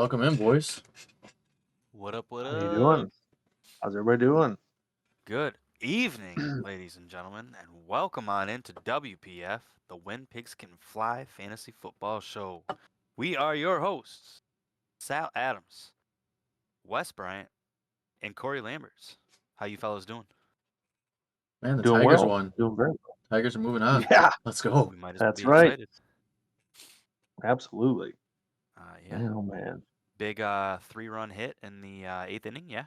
Welcome in, boys. What up, what How you up? doing? How's everybody doing? Good evening, ladies and gentlemen, and welcome on into WPF, the When Pigs Can Fly Fantasy Football Show. We are your hosts, Sal Adams, Wes Bryant, and Corey Lamberts. How you fellas doing? Man, the Doing Tigers well. won. Doing very well. Tigers are moving on. Yeah, Let's go. We might as well that's be right. excited. Absolutely. Yeah, Man, oh man. big 3-run hit in the 8th inning. Yeah,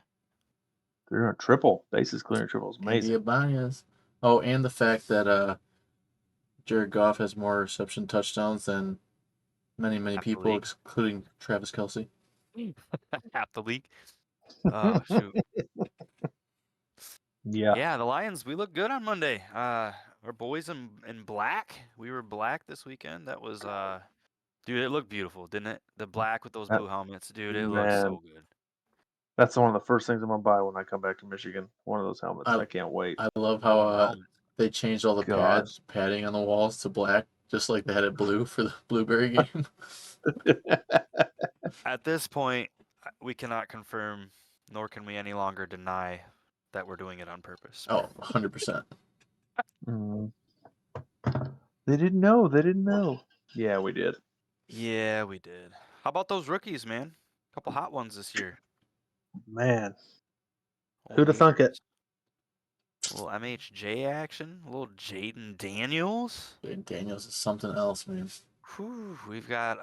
They're a triple. Bases clearing triple is Andy amazing. Ibanez. Oh, and the fact that Jared Goff has more reception touchdowns than many half the people, league, including Travis Kelsey. half the league. Oh shoot. Yeah. Yeah, the Lions, we look good on Monday. Our boys in black. We were black this weekend. That was dude, it looked beautiful, didn't it? The black with those That, blue helmets, dude, it looks man, so good. that's one of the first things I'm gonna buy when I come back to Michigan. One of those helmets. I I can't wait. I love I how love the helmets. they changed all the God. padding on the walls to black, just like they had it blue for the Blueberry game. At this point, we cannot confirm nor can we any longer deny that we're doing it on purpose. Oh, 100%. Mm. They didn't know. They didn't know. Yeah, we did. Yeah, we did. How about those rookies, man? Couple hot ones this year. Man, Old who'd have thunk it? majors. A little MHJ action, a little Jaden Daniels. Jaden Daniels is something else, man. Whew, we got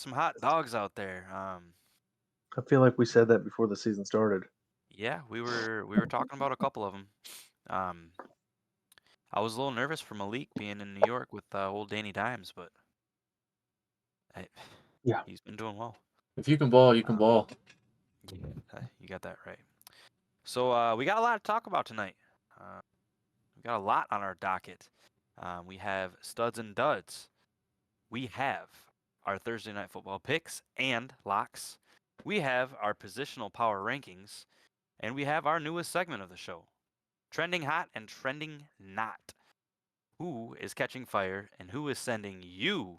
some hot dogs out there. I feel like we said that before the season started. Yeah, we were talking about a couple of them. I was a little nervous for Malik being in New York with old Danny Dimes, but I, Yeah. he's been doing well. If you can ball, you can ball. Yeah, you got that right. So we got a lot to talk about tonight. We got a lot on our docket. We have studs and duds. We have our Thursday night football picks and locks. We have our positional power rankings, and we have our newest segment of the show, trending hot and trending not. Who is catching fire and who is sending you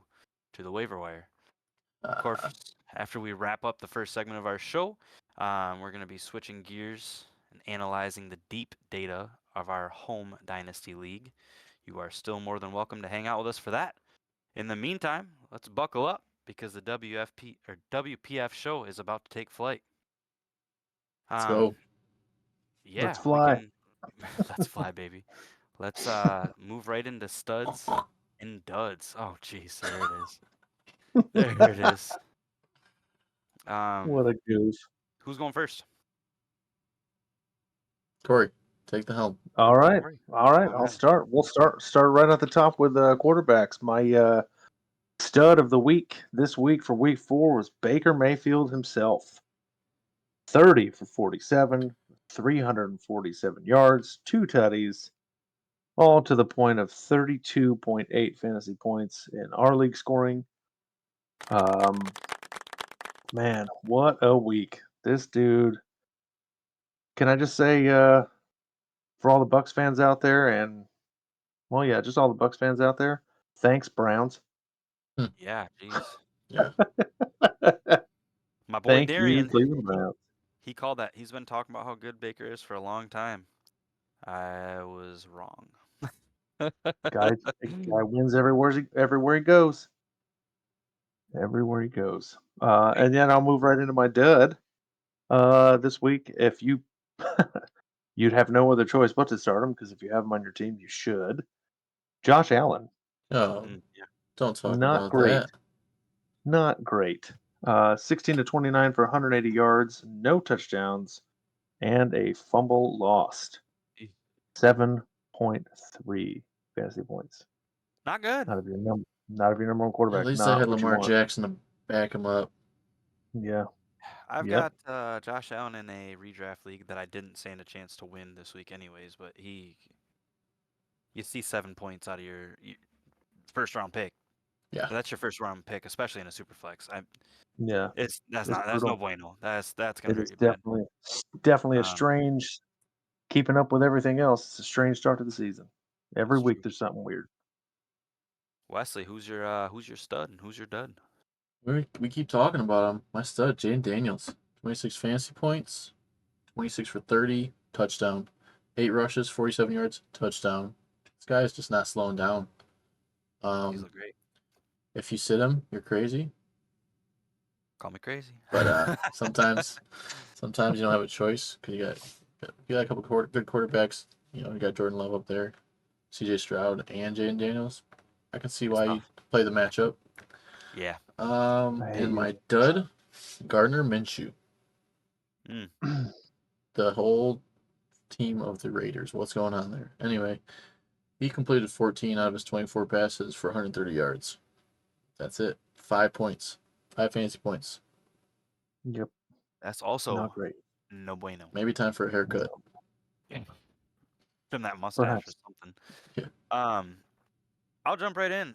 to the waiver wire? Of course, after we wrap up the first segment of our show, we're going to be switching gears and analyzing the deep data of our home Dynasty League. You are still more than welcome to hang out with us for that. In the meantime, let's buckle up because the WPF show is about to take flight. Let's go. Yeah, Let's we fly. can. Let's fly, baby. Let's move right into studs and duds. Oh, jeez, there it is. There it is. What a goof. Who's going first? Corey, take the helm. All right. Corey. All right. Go I'll ahead. start. We'll start right at the top with quarterbacks. My stud of the week this week for week 4 was Baker Mayfield himself. 30 for 47, 347 yards, 2 tutties, all to the point of 32.8 fantasy points in our league scoring. Man, what a week. This dude. Can I just say for all the Bucks fans out there, and well, yeah, just all the Bucks fans out there. Thanks, Browns. Yeah, jeez. Yeah. My boy Thank you, Darian, Cleveland Browns. he called that. He's been talking about how good Baker is for a long time. I was wrong. Guy wins everywhere he goes. Everywhere he goes. And then I'll move right into my dud. This week, if you you'd have no other choice but to start him because if you have him on your team, you should. Josh Allen, Oh, Yeah. don't talk not about great. that. Not great. 16 to 29 for 180 yards, no touchdowns, and a fumble lost. 7.3 fantasy points. Not good. Not of your number one At quarterback. least I Not had what you Lamar want. Jackson to back him up. Yeah. I've Yep. got Josh Allen in a redraft league that I didn't stand a chance to win this week, anyways. But you see 7 points out of your first round pick. Yeah. That's your first round pick, especially in a super flex. Yeah. That's It's no brutal. bueno. That's gonna It hurt is you bad. definitely a Um, strange keeping up with everything else. It's a strange start to the season. Every It's week true. there's something weird. Wesley, who's your stud and who's your dud? We keep talking about him. My stud, Jaden Daniels. 26 fantasy points, 26 for 30, touchdown. 8 rushes, 47 yards, touchdown. This guy is just not slowing down. He's Um, look great. if you sit him, you're crazy. Call me crazy. But sometimes you don't have a choice because you got a couple good quarterbacks. You know, you got Jordan Love up there, C.J. Stroud, and Jaden Daniels. I can see It's why tough. you play the matchup. Yeah. I hate And you. my dud, Gardner Minshew. Mm. The whole team of the Raiders. What's going on there? Anyway, he completed 14 out of his 24 passes for 130 yards. That's it. 5 points. 5 fantasy points. Yep, That's also not great. no bueno. Maybe time for a haircut. Trim that mustache or Perhaps. something. Yeah. I'll jump right in.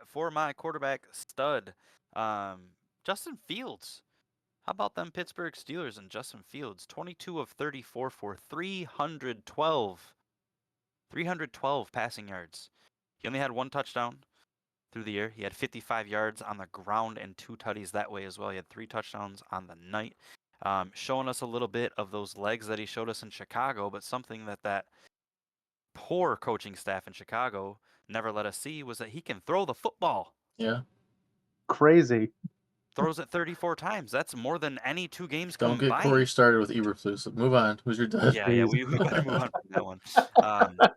For my quarterback stud, Justin Fields. How about them Pittsburgh Steelers and Justin Fields? 22 of 34 for 312 passing yards. He only had one touchdown through the year. He had 55 yards on the ground and 2 tutties that way as well. He had 3 touchdowns on the night. Showing us a little bit of those legs that he showed us in Chicago, but something that poor coaching staff in Chicago never let us see was that he can throw the football. Yeah. Crazy. Throws it 34 times. That's more than any 2 games Don't get Corey combined. started with Eberflus. Move on. Who's your dud? Yeah, Jeez. we better move on from that one.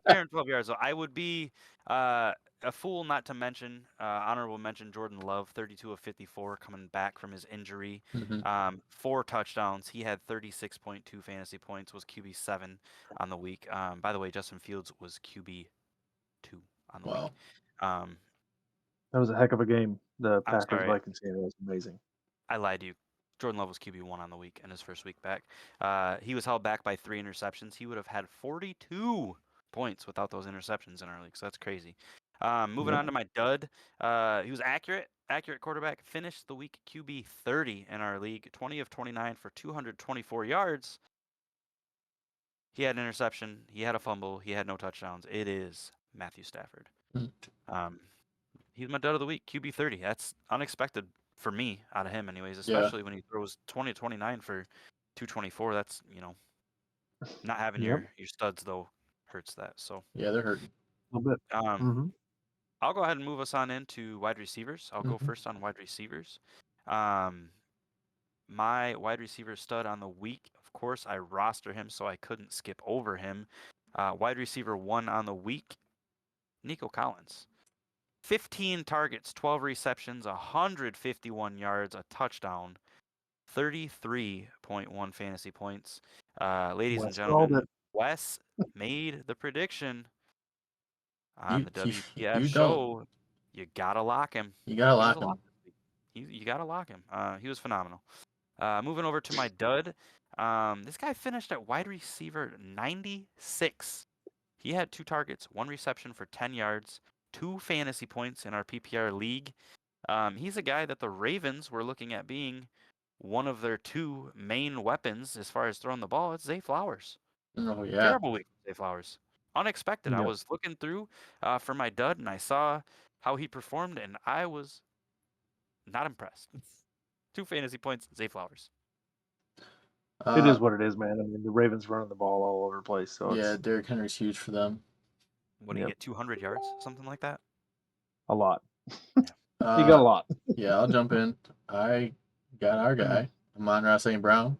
312 yards. So I would be a fool not to mention, honorable mention, Jordan Love, 32 of 54, coming back from his injury. Mm-hmm. 4 touchdowns. He had 36.2 fantasy points, was QB7 on the week. By the way, Justin Fields was QB2 on the week. Wow. That was a heck of a game. The I'm Packers sorry, Vikings game was amazing. I lied to you. Jordan Love was QB1 on the week in his first week back. He was held back by 3 interceptions. He would have had 42 points without those interceptions in our league, so that's crazy. Moving Yep. on to my dud. He was accurate quarterback. Finished the week QB 30 in our league. 20 of 29 for 224 yards. He had an interception. He had a fumble. He had no touchdowns. It is Matthew Stafford. Mm. He's my dud of the week, QB 30. That's unexpected for me out of him, anyways. Yeah. Especially when he throws 20 to 29 for 224. That's not having Yep. your studs though hurts that. So Yeah, they're hurting. A little bit. Mm-hmm. I'll go ahead and move us on into wide receivers. I'll go Mm-hmm. first on wide receivers. My wide receiver stud on the week, of course, I roster him, so I couldn't skip over him. Wide receiver 1 on the week, Nico Collins. 15 targets, 12 receptions, 151 yards, a touchdown, 33.1 fantasy points. Ladies and Wes called gentlemen, it. Wes made the prediction on the WPF You don't. show. You gotta lock him. You gotta He was lock a lock him. this week. You gotta lock him. He was phenomenal. Moving over to my dud. This guy finished at wide receiver 96. He had 2 targets, 1 reception for 10 yards, 2 fantasy points in our PPR league. He's a guy that the Ravens were looking at being one of their 2 main weapons as far as throwing the ball. It's Zay Flowers. Oh yeah. Terrible week for Zay Flowers. Unexpected. I Yep. was looking through for my dud, and I saw how he performed, and I was not impressed. 2 fantasy points, Zay Flowers. It Uh is what it is, man. I mean, the Ravens running the ball all over the place, so yeah, it's Derrick Henry's huge for them. What do you get? 200 yards, something like that. a lot. Yeah. You got a lot. Yeah, I'll jump in. I got our guy, Amon-Ra St. Brown.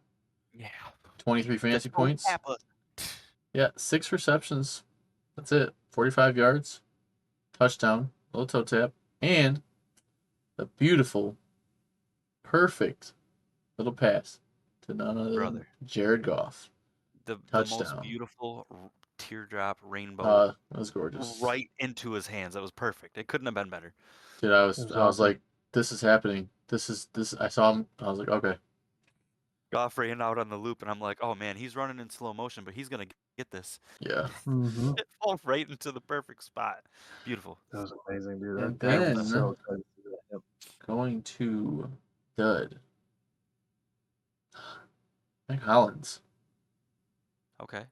Yeah. 23 fantasy The toe points. tapper. Yeah, 6 receptions. That's it. 45 yards. Touchdown. Little toe tap. And a beautiful, perfect little pass to none other than Brother. Jared Goff. The most Touchdown. beautiful teardrop rainbow That was gorgeous. right into his hands. That was perfect. It couldn't have been better. Dude, I It was was I was awesome. like, this is happening. This I saw him. I was like, okay. Goff ran out on the loop, and I'm like, oh man, he's running in slow motion, but he's gonna get this. Yeah. Mm-hmm. It falls right into the perfect spot. Beautiful. That was amazing, dude. And I then was so excited to see that. Yep. going to Dud. Mike Hollins. Okay.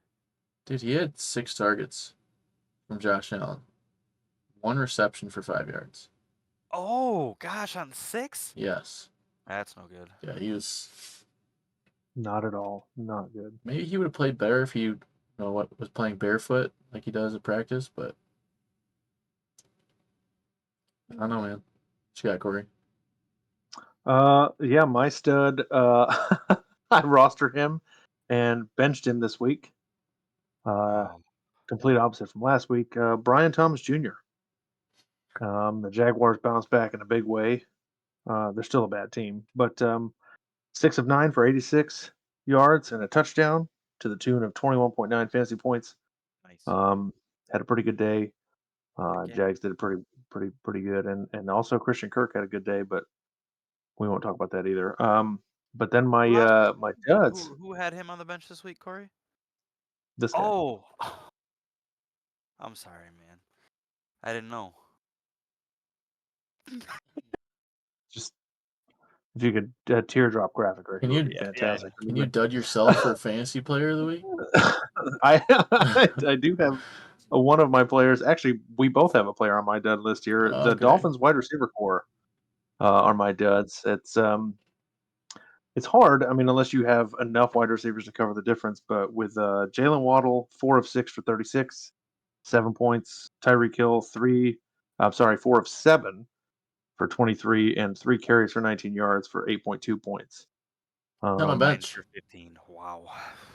Dude, he had 6 targets from Josh Allen. 1 reception for 5 yards. Oh gosh, on 6? Yes. That's no good. Yeah, he was. Not at all. Not good. Maybe he would have played better if he, was playing barefoot like he does at practice. But I don't know, man. What you got, Corey? Yeah, my stud. I rostered him and benched him this week. Oh, Complete opposite from last week. Brian Thomas Jr. The Jaguars bounced back in a big way. They're still a bad team, but 6 of 9 for 86 yards and a touchdown to the tune of 21.9 fantasy points. nice. Had a pretty good day. Heck yeah. Jags did pretty good, and also Christian Kirk had a good day, but we won't talk about that either. But then my Who else was- my duds who had him on the bench this week, Corey? this guy. Oh, I'm sorry, man. I didn't know. Just if you could teardrop graphic right Can here would you be Yeah, fantastic. can you dud yourself for fantasy player of the week? I do have one of my players. Actually, we both have a player on my dud list here. The Okay. Dolphins wide receiver core are my duds. It's hard. I mean, unless you have enough wide receivers to cover the difference. But with Jalen Waddle, 4 of 6 for 36, 7 points. Tyreek Hill, 4 of 7 for 23, and 3 carries for 19 yards for 8.2 points. On my 9 bench. for 15. Wow.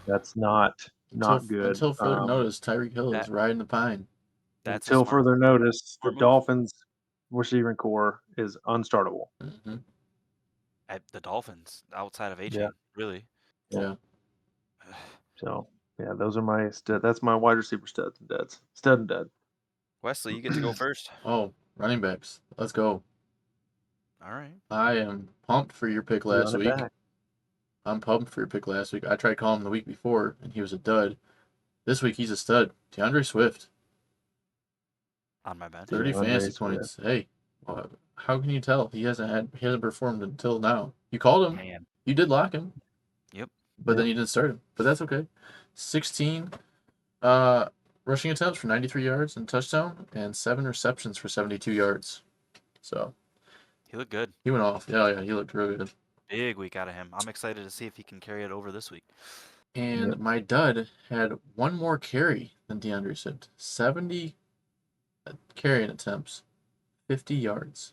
That's not good. Until further notice, Tyreek Hill is That riding the pine. that's a Until smart further notice, the move. Dolphins receiving core is unstartable. Mm-hmm. At the Dolphins outside of Yeah. A-Chain, really. Yeah. So yeah, those are my that's my wide receiver studs and duds. Stud and dud. Wesley, you get to go first. Oh, running backs. Let's go. All right. I am pumped for your pick last Run it week. back. I'm pumped for your pick last week. I tried calling him the week before, and he was a dud. This week, he's a stud. DeAndre Swift, On my bench. 30 DeAndre fantasy Swift. points. Hey, how can you tell he hasn't performed until now? You called him. Man. You did lock him. Yep. But then you didn't start him. But that's okay. 16 rushing attempts for 93 yards and touchdown, and 7 receptions for 72 yards. So He looked good. he went off. Yeah, he looked really good. Big week out of him. I'm excited to see if he can carry it over this week. And Yep. my dud had one more carry than DeAndre Swift. 70 carrying attempts, 50 yards.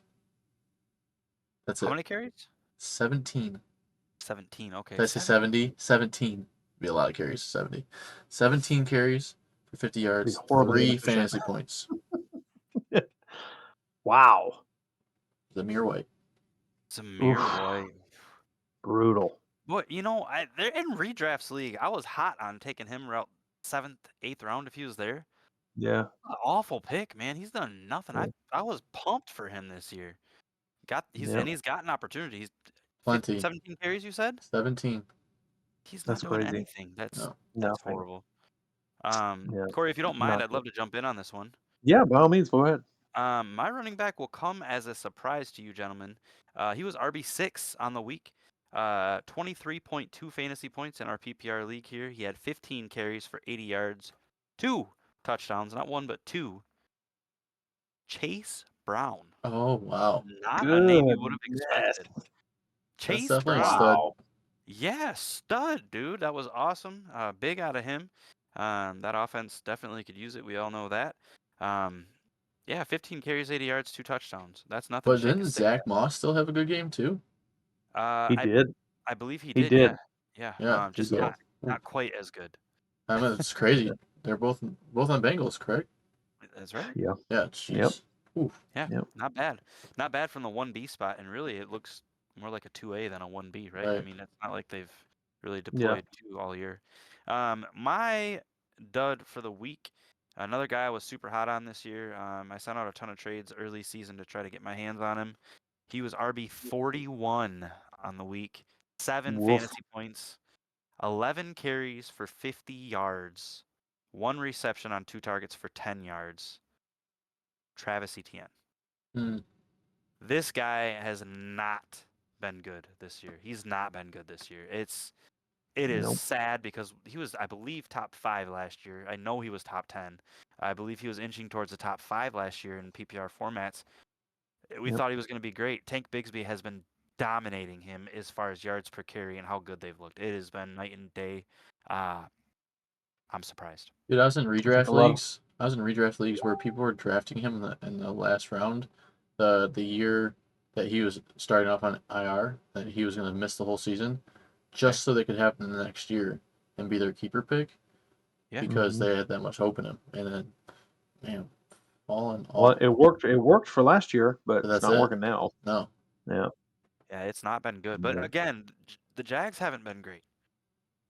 That's How it. many carries? 17. 17. Okay. Did I say 70? 17. Be a lot of carries. 70. 17 carries for 50 yards. horribly 3 inefficient. fantasy points. Wow. Zamir White. Zamir Oof. White. Brutal. But they're in redrafts league. I was hot on taking him route 7th, 8th round if he was there. Yeah. Awful pick, man. He's done nothing. Yeah. I was pumped for him this year. He's got an opportunity. He's Plenty. 17 carries, you said? 17. He's not That's doing crazy. anything. That's Nothing. horrible. Yeah. Corey, if you don't mind, Not I'd love to jump in on this one. Yeah, by all means, go ahead. My running back will come as a surprise to you, gentlemen. He was RB6 on the week. 23.2 fantasy points in our PPR league here. He had 15 carries for 80 yards, 2 touchdowns, not 1 but 2. Chase Brown. Oh, wow. Not a name you would have Goodness. expected. That's Chase definitely a Brown. stud. Wow. Yeah, stud, dude. That was awesome. Big out of him. That offense definitely could use it. We all know that. Yeah, 15 carries, 80 yards, 2 touchdowns. That's nothing But to shake a didn't stick Zach Moss still have a good game, too? at. He did. I believe he He did. did. Yeah. Yeah. He Just did. not quite as good. I mean, it's crazy. They're both on Bengals, correct? That's right. Yeah. Yeah, jeez. Oof. Yeah, Yep. not bad. Not bad from the 1B spot, and really it looks more like a 2A than a 1B, right? I Right. mean, it's not like they've really deployed 2 all year. My dud for the week, another guy I was super hot on this year. I sent out a ton of trades early season to try to get my hands on him. He was RB 41 on the week, 7 Woof. fantasy points, 11 carries for 50 yards, 1 reception on 2 targets for 10 yards. Travis Etienne. Mm. This guy has not been good this year. He's not been good this year. It is Nope. sad because he was, I believe, top 5 last year. I know he was top 10. I believe he was inching towards the top 5 last year in PPR formats. We thought he was going to be great. Tank Bigsby has been dominating him as far as yards per carry and how good they've looked. It has been night and day. I'm surprised. Dude, I was in I think redraft a lot of leagues. I was in redraft leagues where people were drafting him in the last round, the year that he was starting off on IR, that he was going to miss the whole season, just so they could have him the next year and be their keeper pick, Yeah. because they had that much hope in him. And then, man, falling well, off. it worked. It worked for last year, but But it's that's not it. working now. No. Yeah. Yeah, it's not been good. But Yeah. again, the Jags haven't been great.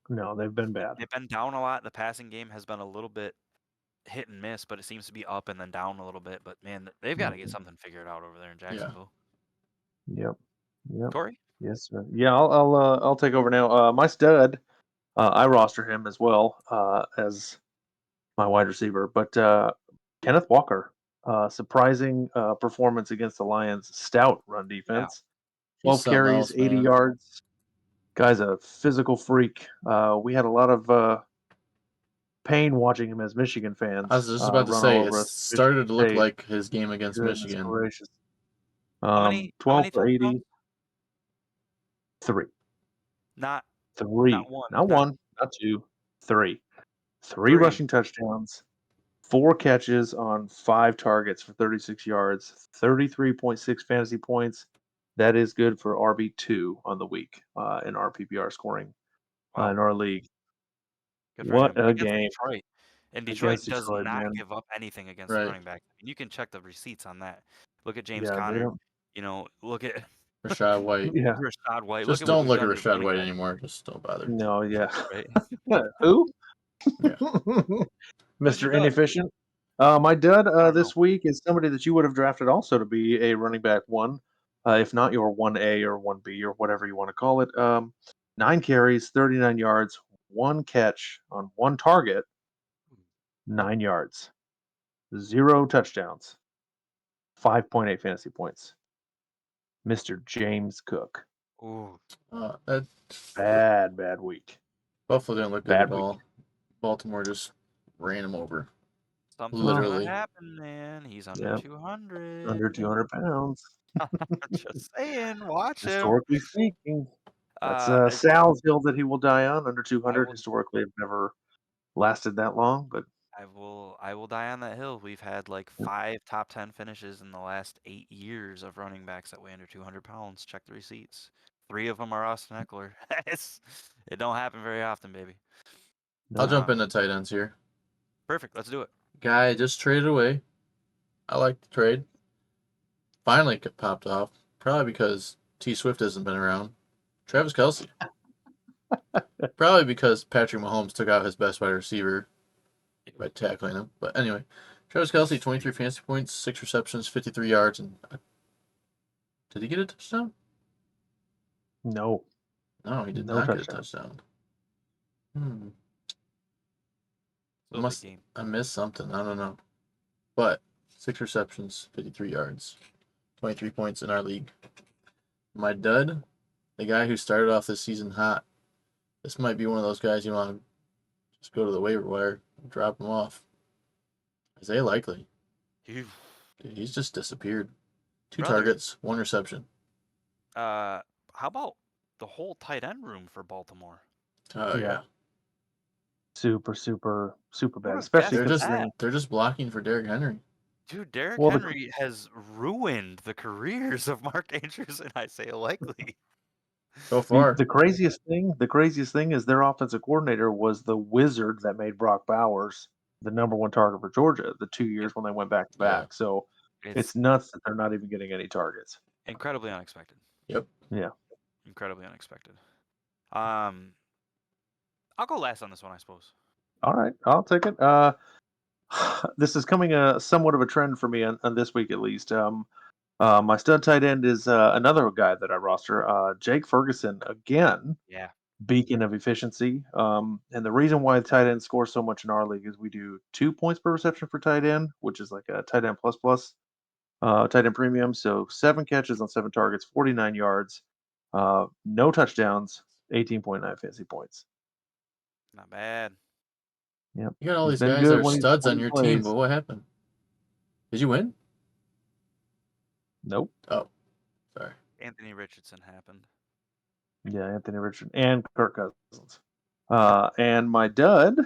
No, they've been bad. They've been down a lot. The passing game has been a little bit hit and miss, but it seems to be up and then down a little bit. But man, they've got to get something figured out over there in Jacksonville. Yep. Yep. Corey? Yes, sir. Yeah, I'll take over now. My stud, I roster him as well as my wide receiver, but Kenneth Walker, surprising performance against the Lions. Stout run defense, He's 12 something carries, else, 80 man. yards. Guy's a physical freak. We had a lot of pain watching him as Michigan fans. I was just about to run say, all it over us. started to look State. like his game against Goodness Michigan. gracious. How many 12 for touchdowns? 80. Three. Not one. Not one, not two, three. Three Three. rushing touchdowns, 4 catches on 5 targets for 36 yards, 33.6 fantasy points. That is good for RB2 on the week in our PPR scoring Wow. in our league. Good for What him. a Against game Detroit. And Detroit against does Detroit, not man. give up anything against Right. running back. You can check the receipts on that. Look at James Yeah, they Conner. don't. Look at Rashad White. Yeah, Rashad White. Just Look at what don't we've look at done to Rashad running White back, anymore. Just don't bother. no, yeah. right? Who? Yeah. Who's your Mr. dud? Inefficient. My dud don't this week is somebody that you would have drafted also to be a running back one, if not your 1A or 1B or whatever you want to call it. 9 carries, 39 yards, 1 catch on 1 target, 9 yards, 0 touchdowns, 5.8 fantasy points. Mr. James Cook. Ooh. That Bad week. Buffalo didn't look good Bad at week. all. Baltimore just ran him over. Something's Literally. gonna happen, man. He's under Yeah, 200. under 200 pounds. Just saying, watch him. Historically speaking. That's As- Sal's hill that he will die on. Under I 200 will historically have never lasted that long, but I will die on that hill. We've had like 5 top 10 finishes in the last 8 years of running backs that weigh under 200 pounds. Check the receipts. 3 of them are Austin Eckler. It don't happen very often, baby. I'll jump Um, into tight ends here. Perfect. Let's do it. Guy just traded away. I like the trade. Finally popped off. Probably because T Swift hasn't been around. Travis Kelce. Probably because Patrick Mahomes took out his best wide receiver by tackling him. But anyway, Travis Kelce, 23 fantasy points, 6 receptions, 53 yards, and did he get a touchdown? no. No, he did No not get a touchdown. touchdown. Still a big game. I missed something. I don't know. But 6 receptions, 53 yards, 23 points in our league. My dud, the guy who started off this season hot. This might be one of those guys you want to just go to the waiver wire and drop him off. Isaiah Likely. Phew. Dude, he's just disappeared. 2 Brother. targets, 1 reception. How about the whole tight end room for Baltimore? Oh, Yeah. yeah. Super What bad. a Especially guess is considering that? They're just blocking for Derrick Henry. Dude, Derrick Well, Henry has ruined the careers of Mark Andrews and Isaiah Likely. So far. the craziest thing is their offensive coordinator was the wizard that made Brock Bowers the number 1 target for Georgia the 2 years when they went back to back. Yeah. So It's it's nuts that they're not even getting any targets. incredibly unexpected. Yep. Yeah. Incredibly unexpected. I'll go last on this one, I suppose. All right, I'll take it. This is coming somewhat of a trend for me on this week at least. My stud tight end is another guy that I roster, Jake Ferguson again, Yeah. beacon of efficiency. And the reason why the tight end scores so much in our league is we do 2 points per reception for tight end, which is like a tight end plus tight end premium. So 7 catches on 7 targets, 49 yards, no touchdowns, 18.9 fantasy points. Not bad. Yep. You got all He's these been guys that good are when studs when on he your team, plays. but what happened? Did you win? Nope. Oh, sorry. Anthony Richardson happened. Yeah, Anthony Richardson and Kirk Cousins. And my dud,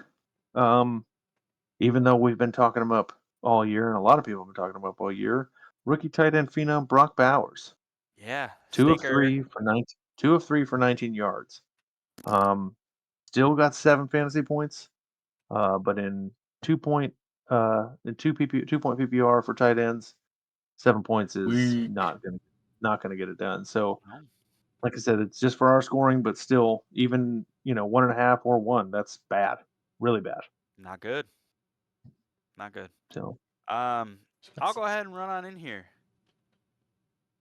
even though we've been talking him up all year, and a lot of people have been talking him up all year, rookie tight end phenom Brock Bowers. Yeah, 2 of stinker. 3 for 19. 2 of 3 for 19 yards. Still got 7 fantasy points. But in 2 point PPR for tight ends, 7 points is Weak. not gonna get it done. So No, like I said, it's just for our scoring, but still, even 1.5 or 1, that's bad, really bad. not good. Not good. So I'll go ahead and run on in here.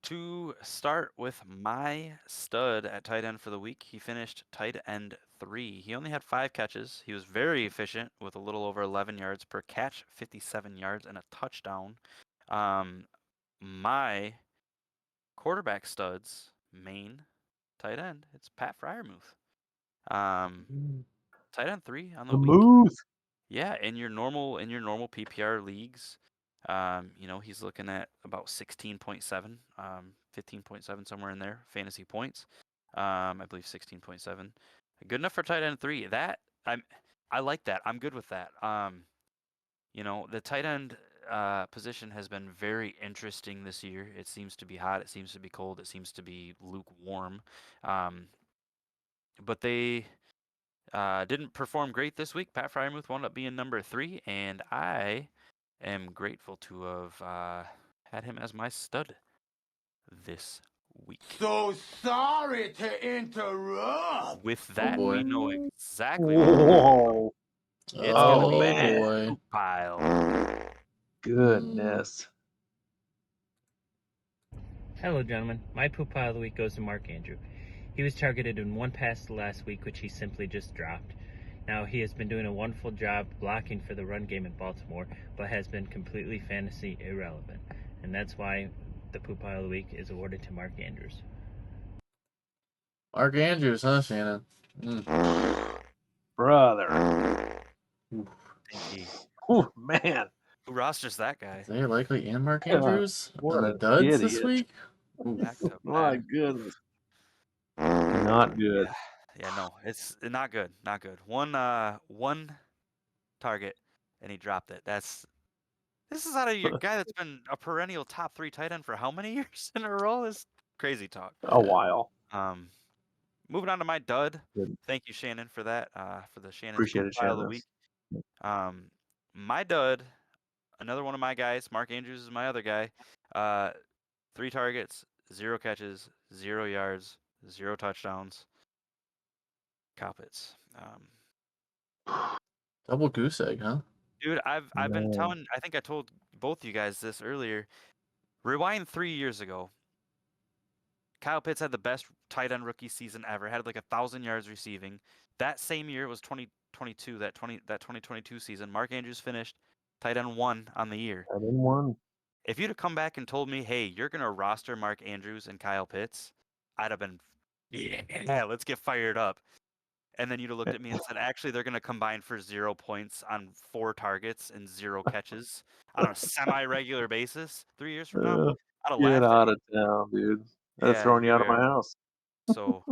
To start with my stud at tight end for the week, he finished tight end 3. He only had 5 catches. He was very efficient with a little over 11 yards per catch, 57 yards, and a touchdown. My quarterback stud's main tight end, it's Pat Fryermuth. Tight end 3 on the the week. move. Yeah, in your normal PPR leagues, he's looking at about 16.7, 15.7, somewhere in there, fantasy points. I believe 16.7. Good enough for tight end 3. I like that. I'm good with that. The tight end position has been very interesting this year. It seems to be hot. It seems to be cold. It seems to be lukewarm. But they didn't perform great this week. Pat Fryermuth wound up being number 3, and I am grateful to have had him as my stud this week. So sorry to interrupt. With that, boy. we know exactly what Whoa, it's gonna be man. his Boy. poop pile. goodness. Hello, gentlemen. My poop pile of the week goes to Mark Andrew. He was targeted in one pass last week, which he simply just dropped. Now, he has been doing a wonderful job blocking for the run game in Baltimore, but has been completely fantasy irrelevant. And that's why the poop pile of the week is awarded to Mark Andrews. Mark Andrews, huh, Shannon? Brother. Stinky. Oh, man. Who rosters that guy? Isaiah Likely and Mark God, Andrews what on the an duds this idiot. week? Oof. Back to My back. goodness. Not good. Yeah, no, it's not good. Not good. One target, and he dropped it. This is out of your guy that's been a perennial top 3 tight end for how many years in a row? Is crazy talk. A while. Moving on to my dud. Good. Thank you, Shannon, for that. For the Shannon's Appreciate poop it, pile of the Shannon. week. My dud, another one of my guys. Mark Andrews is my other guy. 3 targets, 0 catches, 0 yards, 0 touchdowns. Coppets. Double goose egg, huh? Dude, I've been Man. telling. I think I told both you guys this earlier. Rewind 3 years ago. Kyle Pitts had the best tight end rookie season ever. Had like 1,000 yards receiving. That same year was 2022. That 2022 season. Mark Andrews finished tight end 1 on the year. I didn't won. If you'd have come back and told me, hey, you're gonna roster Mark Andrews and Kyle Pitts, I'd have been, yeah, let's get fired up. And then you'd have looked at me and said, actually, they're going to combine for 0 points on 4 targets and 0 catches on a semi-regular basis 3 years from now. I'd have Get laughed at out you. of town, dude. I'd have Yeah, thrown you out of my are. house. So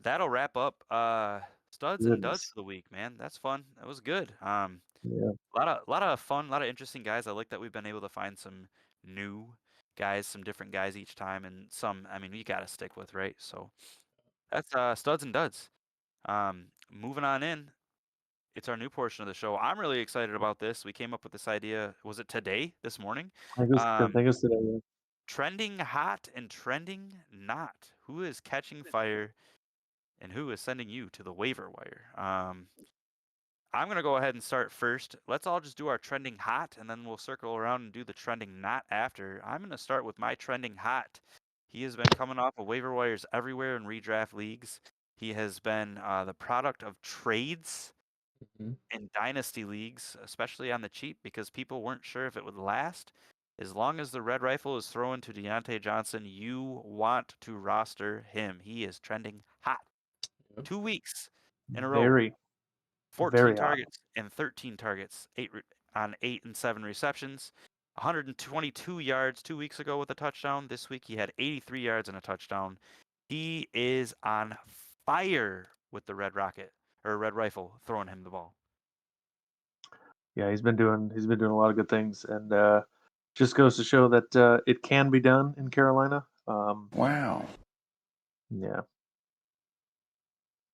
that'll wrap up studs and duds Goodness. for the week, man. That's fun. That was good. Yeah. A lot of fun, a lot of interesting guys. I like that we've been able to find some new guys, some different guys each time, and some. I mean, you got to stick with, right? So that's studs and duds. Moving on in, it's our new portion of the show. I'm really excited about this. We came up with this idea. Was it today? This morning? I think it's today. Trending hot and trending not. Who is catching fire, and who is sending you to the waiver wire? I'm going to go ahead and start first. Let's all just do our trending hot, and then we'll circle around and do the trending not after. I'm going to start with my trending hot. He has been coming off of waiver wires everywhere in redraft leagues. He has been the product of trades in Dynasty leagues, especially on the cheap, because people weren't sure if it would last. As long as the red rifle is thrown to Deontay Johnson, you want to roster him. He is trending hot. Yep. 2 weeks in a row. Very, 14 very hot. targets and 13 targets, on 8 and 7 receptions. 122 yards 2 weeks ago with a touchdown. This week he had 83 yards and a touchdown. He is on fire with the Red Rifle throwing him the ball. Yeah, he's been doing a lot of good things, and just goes to show that it can be done in Carolina. Wow. Yeah,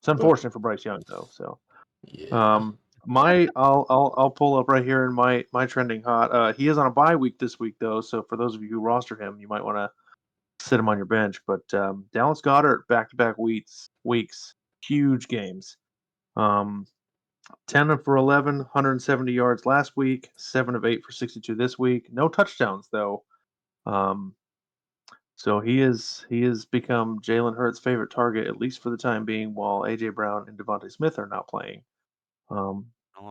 it's unfortunate for Bryce Young though. So, Yeah. I'll pull up right here in my trending hot. He is on a bye week this week though, so for those of you who roster him, you might want to sit him on your bench. But Dallas Goedert back-to-back weeks, huge games. 10 for 11, 170 yards last week, 7 of 8 for 62 this week. No touchdowns though. So he has become Jalen Hurts' favorite target, at least for the time being, while AJ Brown and Devontae Smith are not playing.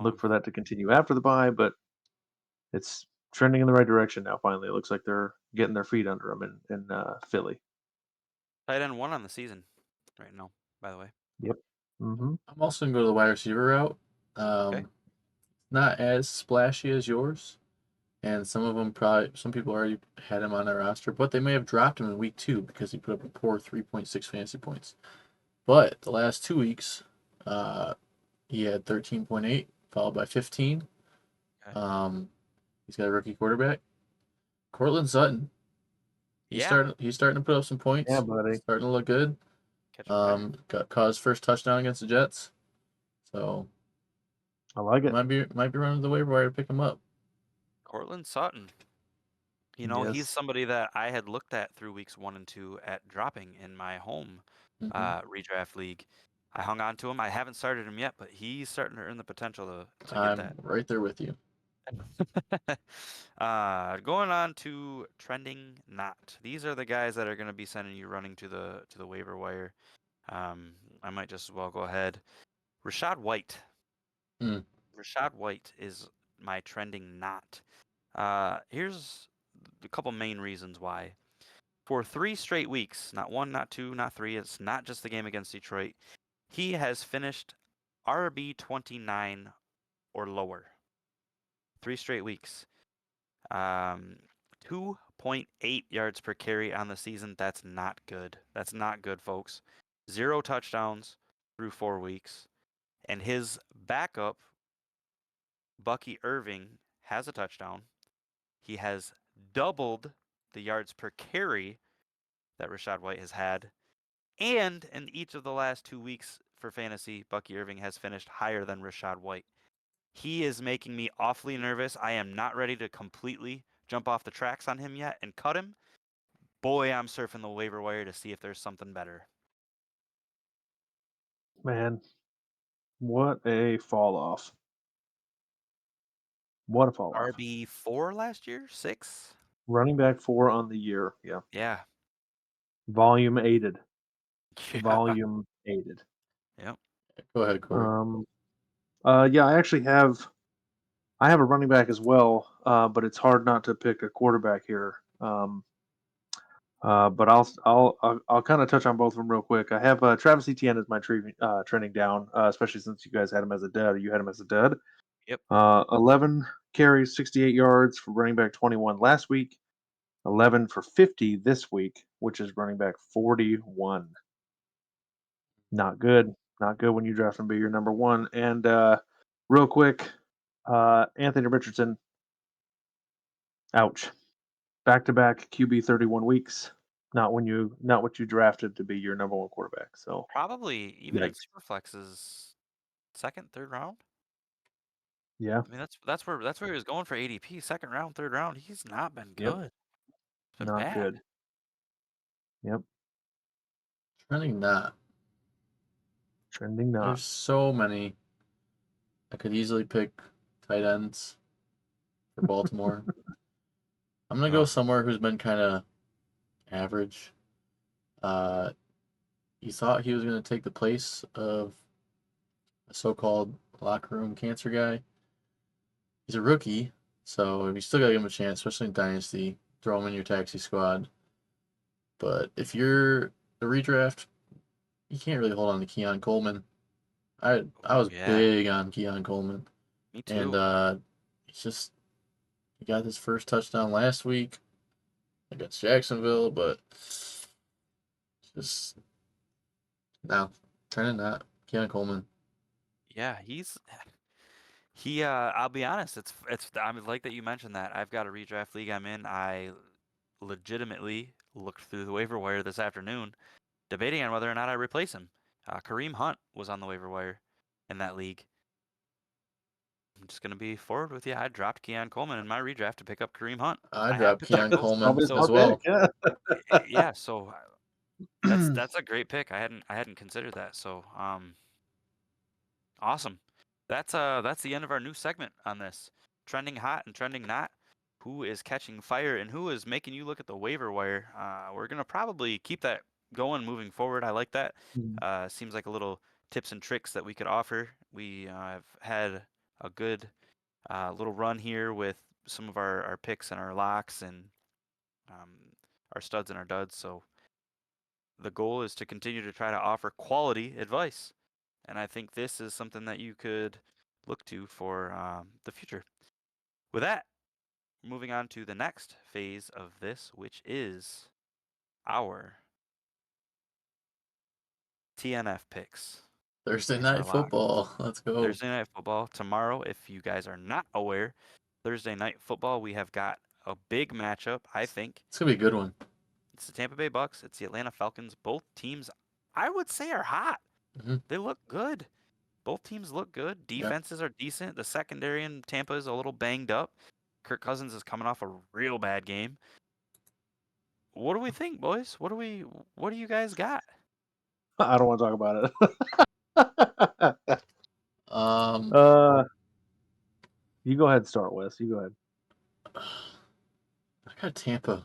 Look for that to continue after the bye, but it's trending in the right direction now. Finally, it looks like they're getting their feet under them in Philly. Tight end 1 on the season right now, by the way. Yep. Mm-hmm. I'm also gonna go to the wide receiver route. Okay. Not as splashy as yours, and some people already had him on their roster, but they may have dropped him in week 2 because he put up a poor 3.6 fantasy points. But the last 2 weeks, he had 13.8, followed by 15. Okay. He's got a rookie quarterback, Cortland Sutton. He's starting to put up some points. Yeah, buddy. Starting to look good. Caught his first touchdown against the Jets. So I like it. might be running the waiver wire to pick him up. Cortland Sutton. He's Yes. somebody that I had looked at through weeks 1 and 2 at dropping in my home redraft league. I hung on to him. I haven't started him yet, but he's starting to earn the potential to get that. I'm right there with you. Going on to trending not. These are the guys that are going to be sending you running to the waiver wire. I might just as well go ahead. Rachaad White. Rachaad White is my trending not. Here's a couple main reasons why. For 3 straight weeks, not 1, not 2, not 3, it's not just the game against Detroit, he has finished RB29 or lower. 3 straight weeks. 2.8 yards per carry on the season. That's not good. That's not good, folks. 0 touchdowns through 4 weeks. And his backup, Bucky Irving, has a touchdown. He has doubled the yards per carry that Rachaad White has had. And in each of the last 2 weeks for fantasy, Bucky Irving has finished higher than Rachaad White. He is making me awfully nervous. I am not ready to completely jump off the tracks on him yet and cut him. Boy, I'm surfing the waiver wire to see if there's something better. Man, what a fall off. What a fall off. RB4 last year? 6? Running back 4 on the year. Yeah. Yeah. Volume aided. Yeah. Volume aided. Yep. Go ahead, Corey. Yeah, I have a running back as well, but it's hard not to pick a quarterback here. But I'll kind of touch on both of them real quick. I have Travis Etienne as my trending down, especially since you guys had him as a dud. You had him as a dud. Yep. 11 carries, 68 yards for running back 21 last week. 11 for 50 this week, which is running back 41. Not good. Not good when you draft him to be your number 1. And real quick, Anthony Richardson. Ouch. Back-to-back QB 31 weeks. Not what you drafted to be your number 1 quarterback. So probably even in yikes. Superflex's 2nd, 3rd round. Yeah. I mean that's where he was going for ADP. 2nd round, 3rd round. He's not been Yep. good. It's been Not bad. good. Yep. Trending not. Trending not. There's so many. I could easily pick tight ends for Baltimore. I'm gonna go somewhere who's been kind of average. You thought he was gonna take the place of a so-called locker room cancer guy. He's a rookie, so you still gotta give him a chance, especially in Dynasty. Throw him in your taxi squad. But if you're the redraft, you can't really hold on to Keon Coleman. I was big on Keon Coleman. Me too. And he's He got his first touchdown last week against Jacksonville, but just now turning that. Keon Coleman. Yeah, I'll be honest, I like that you mentioned that. I've got a redraft league I'm in. I legitimately looked through the waiver wire this afternoon, debating on whether or not I replace him. Kareem Hunt was on the waiver wire in that league. I'm just gonna be forward with you. I dropped Keon Coleman in my redraft to pick up Kareem Hunt. I had dropped to pick Keon those. Coleman Probably a as smart well. pick, yeah. Yeah, so that's a great pick. I hadn't considered that. So awesome. That's the end of our new segment on this. Trending hot and trending not. Who is catching fire and who is making you look at the waiver wire? We're gonna probably keep that going moving forward. I like that. Seems like a little tips and tricks that we could offer. We have had a good little run here with some of our picks and our locks and our studs and our duds. So the goal is to continue to try to offer quality advice. And I think this is something that you could look to for the future. With that, moving on to the next phase of this, which is our TNF picks. Thursday These are night locked. football. Let's go. Thursday night football tomorrow. If you guys are not aware, Thursday night football, we have got a big matchup. I think It's gonna be a good one. it's the Tampa Bay Bucks. It's the Atlanta Falcons. Both teams, I would say, are hot. Mhm. They look good. Both teams look good. Defenses are decent. The secondary in Tampa is a little banged up. Kirk Cousins is coming off a real bad game. What do we think, boys? What do you guys got? I don't want to talk about it. Um, You go ahead and start, Wes. You go ahead. I got Tampa.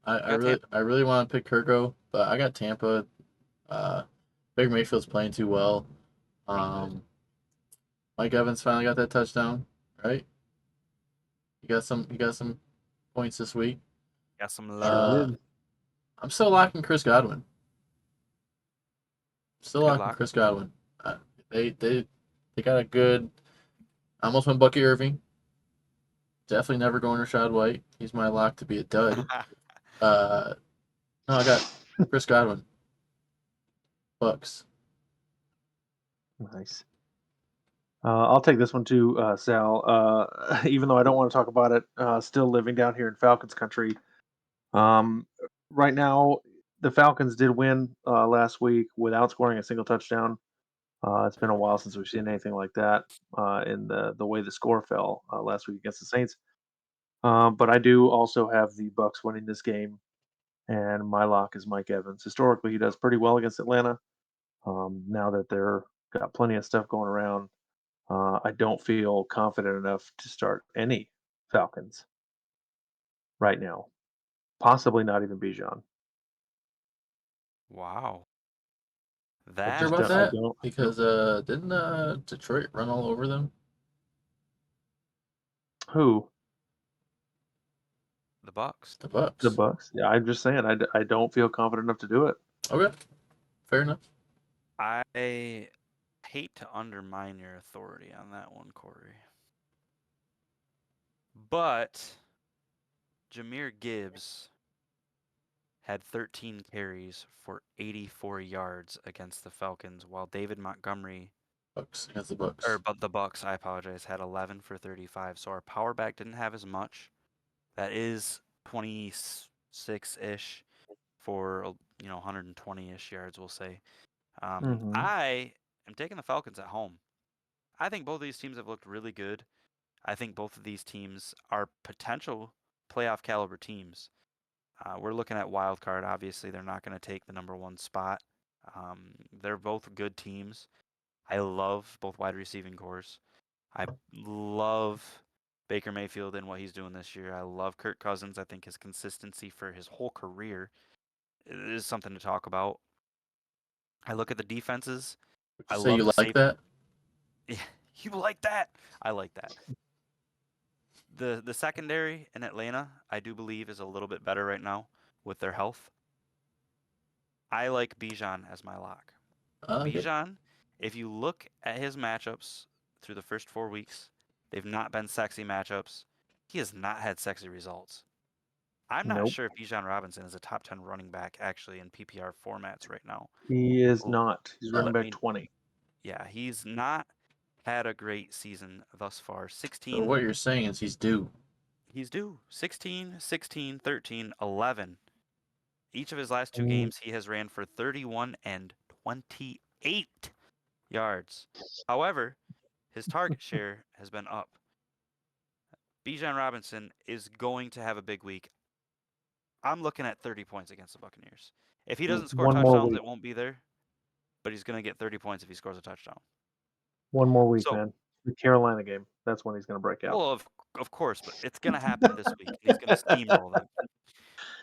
Tampa. I really want to pick Kirko, but I got Tampa. Baker Mayfield's playing too well. Mike Evans finally got that touchdown, right? He got some points this week. Got some Sure love. did. I'm still locking Chris Godwin. Still Good locking luck. Chris Godwin. They got a good. I almost went Bucky Irving. Definitely never going Rashad White. He's my lock to be a dud. No, I got Chris Godwin. Bucks. Nice. I'll take this one too, Sal. Even though I don't want to talk about it, still living down here in Falcons country. Right now, the Falcons did win last week without scoring a single touchdown. It's been a while since we've seen anything like that in the way the score fell last week against the Saints. But I do also have the Bucks winning this game, and my lock is Mike Evans. Historically, he does pretty well against Atlanta. Now that they're got plenty of stuff going around, I don't feel confident enough to start any Falcons right now. Possibly not even Bijan. Wow. Sure That about I that? don't. Because didn't Detroit run all over them? Who? the Bucks. The Bucks. The Bucks? Yeah, I'm just saying. I don't feel confident enough to do it. Okay, fair enough. I hate to undermine your authority on that one, Corey. But Jahmyr Gibbs had 13 carries for 84 yards against the Falcons, while David Montgomery, Bucks against the Bucks. but the Bucks, I apologize, had 11 for 35. So our power back didn't have as much. That is 26-ish for 120-ish yards, we'll say. Mhm. I am taking the Falcons at home. I think both of these teams have looked really good. I think both of these teams are potential playoff caliber teams. We're looking at wild card. Obviously, they're not going to take the number one spot. They're both good teams. I love both wide receiving cores. I love Baker Mayfield and what he's doing this year. I love Kirk Cousins. I think his consistency for his whole career is something to talk about. I look at the defenses. Would I you say love you the like that? Yeah, you like that? I like that. The secondary in Atlanta, I do believe, is a little bit better right now with their health. I like Bijan as my lock. Okay. Bijan, if you look at his matchups through the first 4 weeks, they've not been sexy matchups. he has not had sexy results. I'm not Nope. sure if Bijan Robinson is a top 10 running back actually in PPR formats right now. He is L- not. He's running let back me- 20. Yeah, he's not had a great season thus far. 16. So what you're saying is he's due. He's due 16, 16, 13, 11. Each of his last two Mm. games, he has ran for 31 and 28 yards. However, his target share has been up. Bijan Robinson is going to have a big week. I'm looking at 30 points against the Buccaneers. If he doesn't score One more touchdowns, week. it won't be there. But he's going to get 30 points if he scores a touchdown. One more week, So- man. The Carolina game. That's when he's going to break out. Well, of course, but it's going to happen this week. And he's going to steamroll them.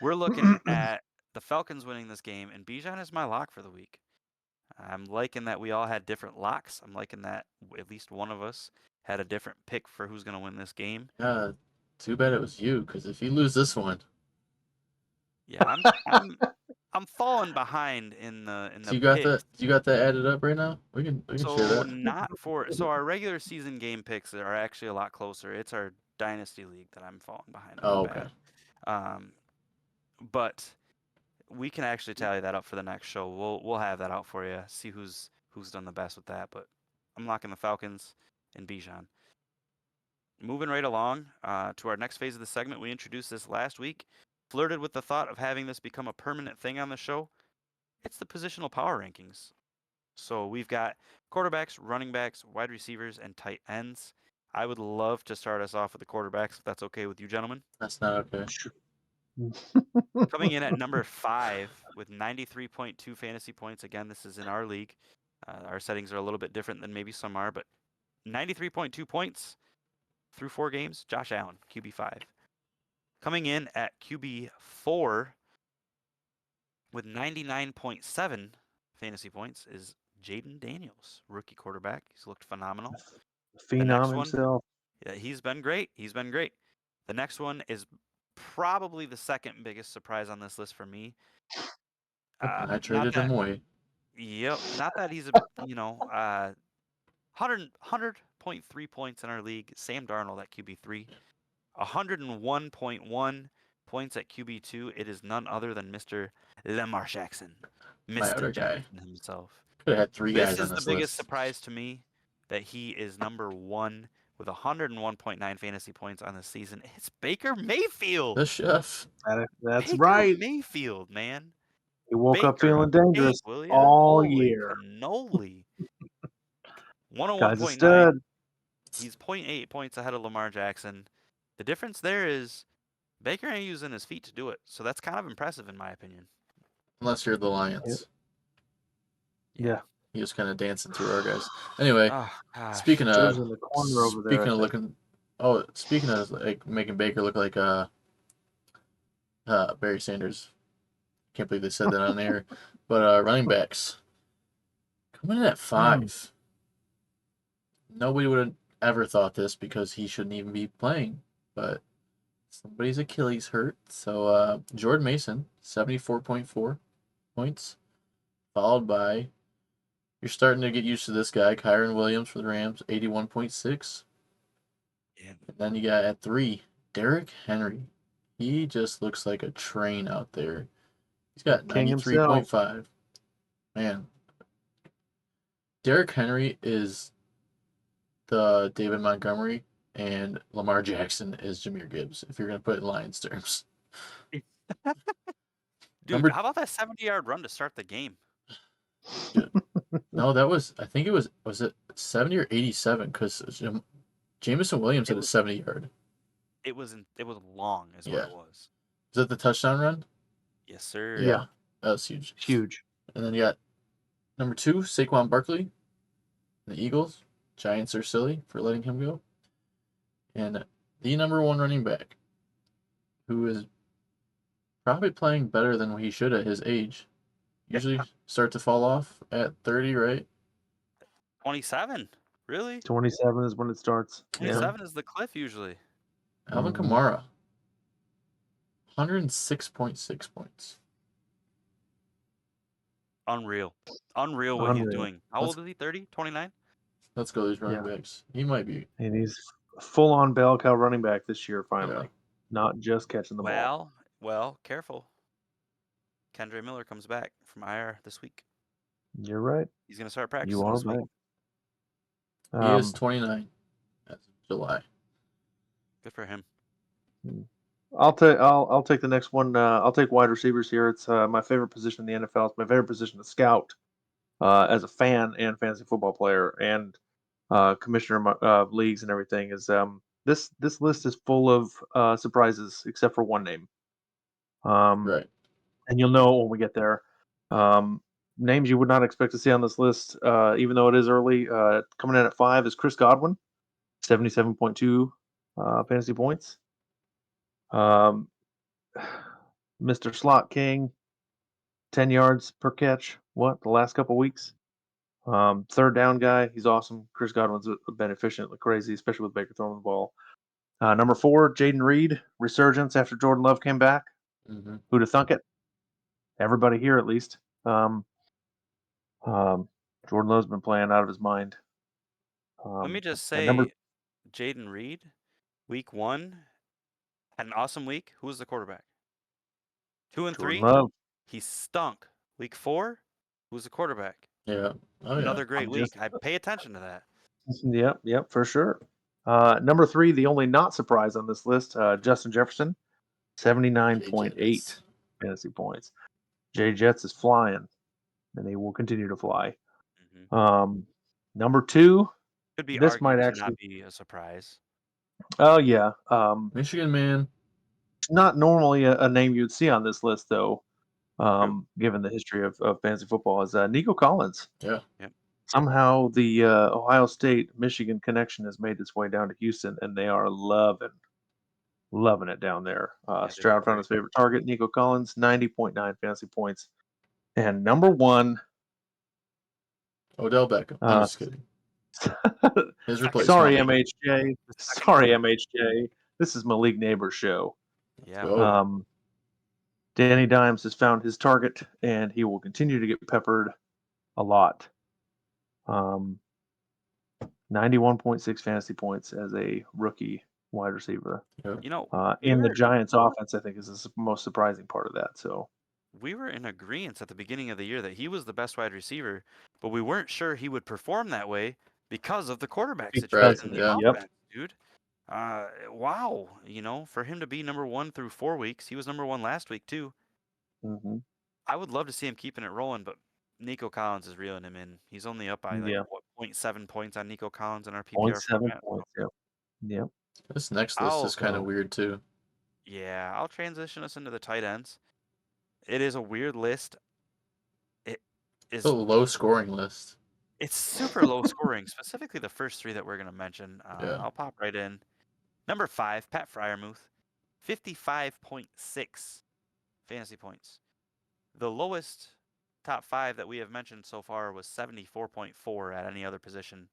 We're looking at the Falcons winning this game, and Bijan is my lock for the week. I'm liking that we all had different locks. I'm liking that at least one of us had a different pick for who's going to win this game. Too bad it was you, because if you lose this one, Yeah, I'm falling behind in the so you got pick. that? You got that added up right now? We can share So that. so our regular season game picks are actually a lot closer. It's our Dynasty League that I'm falling behind on. Oh, My okay. bad. But we can actually tally that up for the next show. We'll have that out for you. See who's done the best with that. But I'm locking the Falcons and Bijan. Moving right along to our next phase of the segment, we introduced this last week. Flirted with the thought of having this become a permanent thing on the show. It's the positional power rankings. So we've got quarterbacks, running backs, wide receivers, and tight ends. I would love to start us off with the quarterbacks, if that's okay with you, gentlemen. That's not okay. Coming in at number 5 with 93.2 fantasy points. Again, this is in our league. Our settings are a little bit different than maybe some are, but 93.2 points through 4 games. Josh Allen, QB5. Coming in at QB4 with 99.7 fantasy points is Jaden Daniels, rookie quarterback. He's looked phenomenal. Phenom next one- himself. Yeah, he's been great. The next one is probably the second biggest surprise on this list for me. I Not traded that, him away. yep, not that he's a 100.3 points in our league. Sam Darnold at QB3, 101.1 points at QB2. It is none other than Mr. Lamar Jackson, My other Mr. guy. Jackson himself. Could have had 3 This guys is on the this biggest list. surprise to me, that he is number 1 with 101.9 fantasy points on the season. It's Baker Mayfield. The chef. That's Baker right. Mayfield, man. He woke up Baker, feeling dangerous Hey, will ya? all Holy year. cannoli. Guy's a 101.9. stud. He's 0.8 points ahead of Lamar Jackson. The difference there is Baker ain't using his feet to do it, so that's kind of impressive in my opinion. Unless you're the Lions. Yeah. He was kind of dancing through our guys. Anyway, Oh, gosh. speaking Joe's of in the corner over there. I think. speaking of like making Baker look like Barry Sanders. Can't believe they said that on air. But running backs coming in at 5. Nobody would have ever thought this because he shouldn't even be playing. But somebody's Achilles hurt. So Jordan Mason, 74.4 points, followed by, you're starting to get used to this guy, Kyron Williams for the Rams, 81.6. Yeah. And then you got at 3, Derrick Henry. He just looks like a train out there. He's got King 93.5. Man. Derrick Henry is the David Montgomery, and Lamar Jackson is Jahmyr Gibbs, if you're going to put it in Lions terms. Dude, how about that 70-yard run to start the game? No, that was, I think it was it 70 or 87? Because Jameson Williams had a 70-yard. It was long, is what Yeah. it was. Is that the touchdown run? Yes, sir. Yeah. That was huge. Huge. And then you got number 2, Saquon Barkley, the Eagles. Giants are silly for letting him go. And the number 1 running back, who is probably playing better than he should at his age. Usually start to fall off at 30, right? 27. Really? 27 is when it starts. 27 is the cliff usually. Alvin Kamara, 106.6 points. Unreal what he's doing. How Let's- old is he? 30? 29? Let's go these running backs. He might be. And he's full-on bell cow running back this year. Finally, Yeah. not just catching the ball. Well, careful. Kendra Miller comes back from IR this week. You're right. He's going to start You practicing are this week. right. He is 29 as of July. Good for him. I'll take the next one. I'll take wide receivers here. It's my favorite position in the NFL. It's my favorite position to scout as a fan and fantasy football player and commissioner of leagues and everything. Is this list is full of surprises except for one name. Right. And you'll know when we get there. Names you would not expect to see on this list, even though it is early. Coming in at 5 is Chris Godwin, 77.2 fantasy points. Mr. Slot King, 10 yards per catch. What, the last couple weeks? Third down guy, he's awesome. Chris Godwin's been efficient like crazy, especially with Baker throwing the ball. Number 4, Jaden Reed, resurgence after Jordan Love came back. Mm-hmm. Who'd have thunk it? Everybody here, at least. Jordan Love's been playing out of his mind. Let me just and number say, Jaden Reed, week 1, had an awesome week. Who was the quarterback? 2 and Jordan 3, Love. he stunk. Week 4, who was the quarterback? Yeah. Oh, yeah. Another great I'm week. just- I pay attention to that. Yep, for sure. Number 3, the only not surprise on this list, Justin Jefferson, 79.8 Jets. fantasy points. Jay Jets is flying, and they will continue to fly. Mhm. Number 2, Could be this might argued to actually. not be a surprise. Oh yeah. Michigan man. Not normally a name you'd see on this list though. True. Given the history of fantasy football, is Nico Collins. Yeah. Yep. Somehow the Ohio State Michigan connection has made its way down to Houston, and they are loving it down there. Yeah, they've Stroud been found his favorite target, Nico Collins, 90.9 fantasy points, and number 1. Odell Beckham. I'm just kidding. His replacement. Sorry, coming. MHJ. The second Sorry, coming. MHJ. This is Malik Neighbor's show. Yeah. Oh. Danny Dimes has found his target, and he will continue to get peppered a lot. 91.6 fantasy points as a rookie wide receiver. Yep. You know, In the Giants' offense, I think is the most surprising part of that. So we were in agreement at the beginning of the year that he was the best wide receiver, but we weren't sure he would perform that way because of the quarterback situation in the yeah. offense, dude. Wow. For him to be number 1 through 4 weeks, he was number 1 last week too. Mm-hmm. I would love to see him keeping it rolling, but Nico Collins is reeling him in. He's only up by like 0.7 points on Nico Collins in our PPR 0.7 format. points. Yep. This next list is kind of weird too. Yeah, I'll transition us into the tight ends. It is a weird list. It It's is a low scoring list. It's super low scoring, specifically the first 3 that we're going to mention. Yeah. I'll pop right in. Number 5, Pat Fryermuth, 55.6 fantasy points. The lowest top 5 that we have mentioned so far was 74.4 at any other position.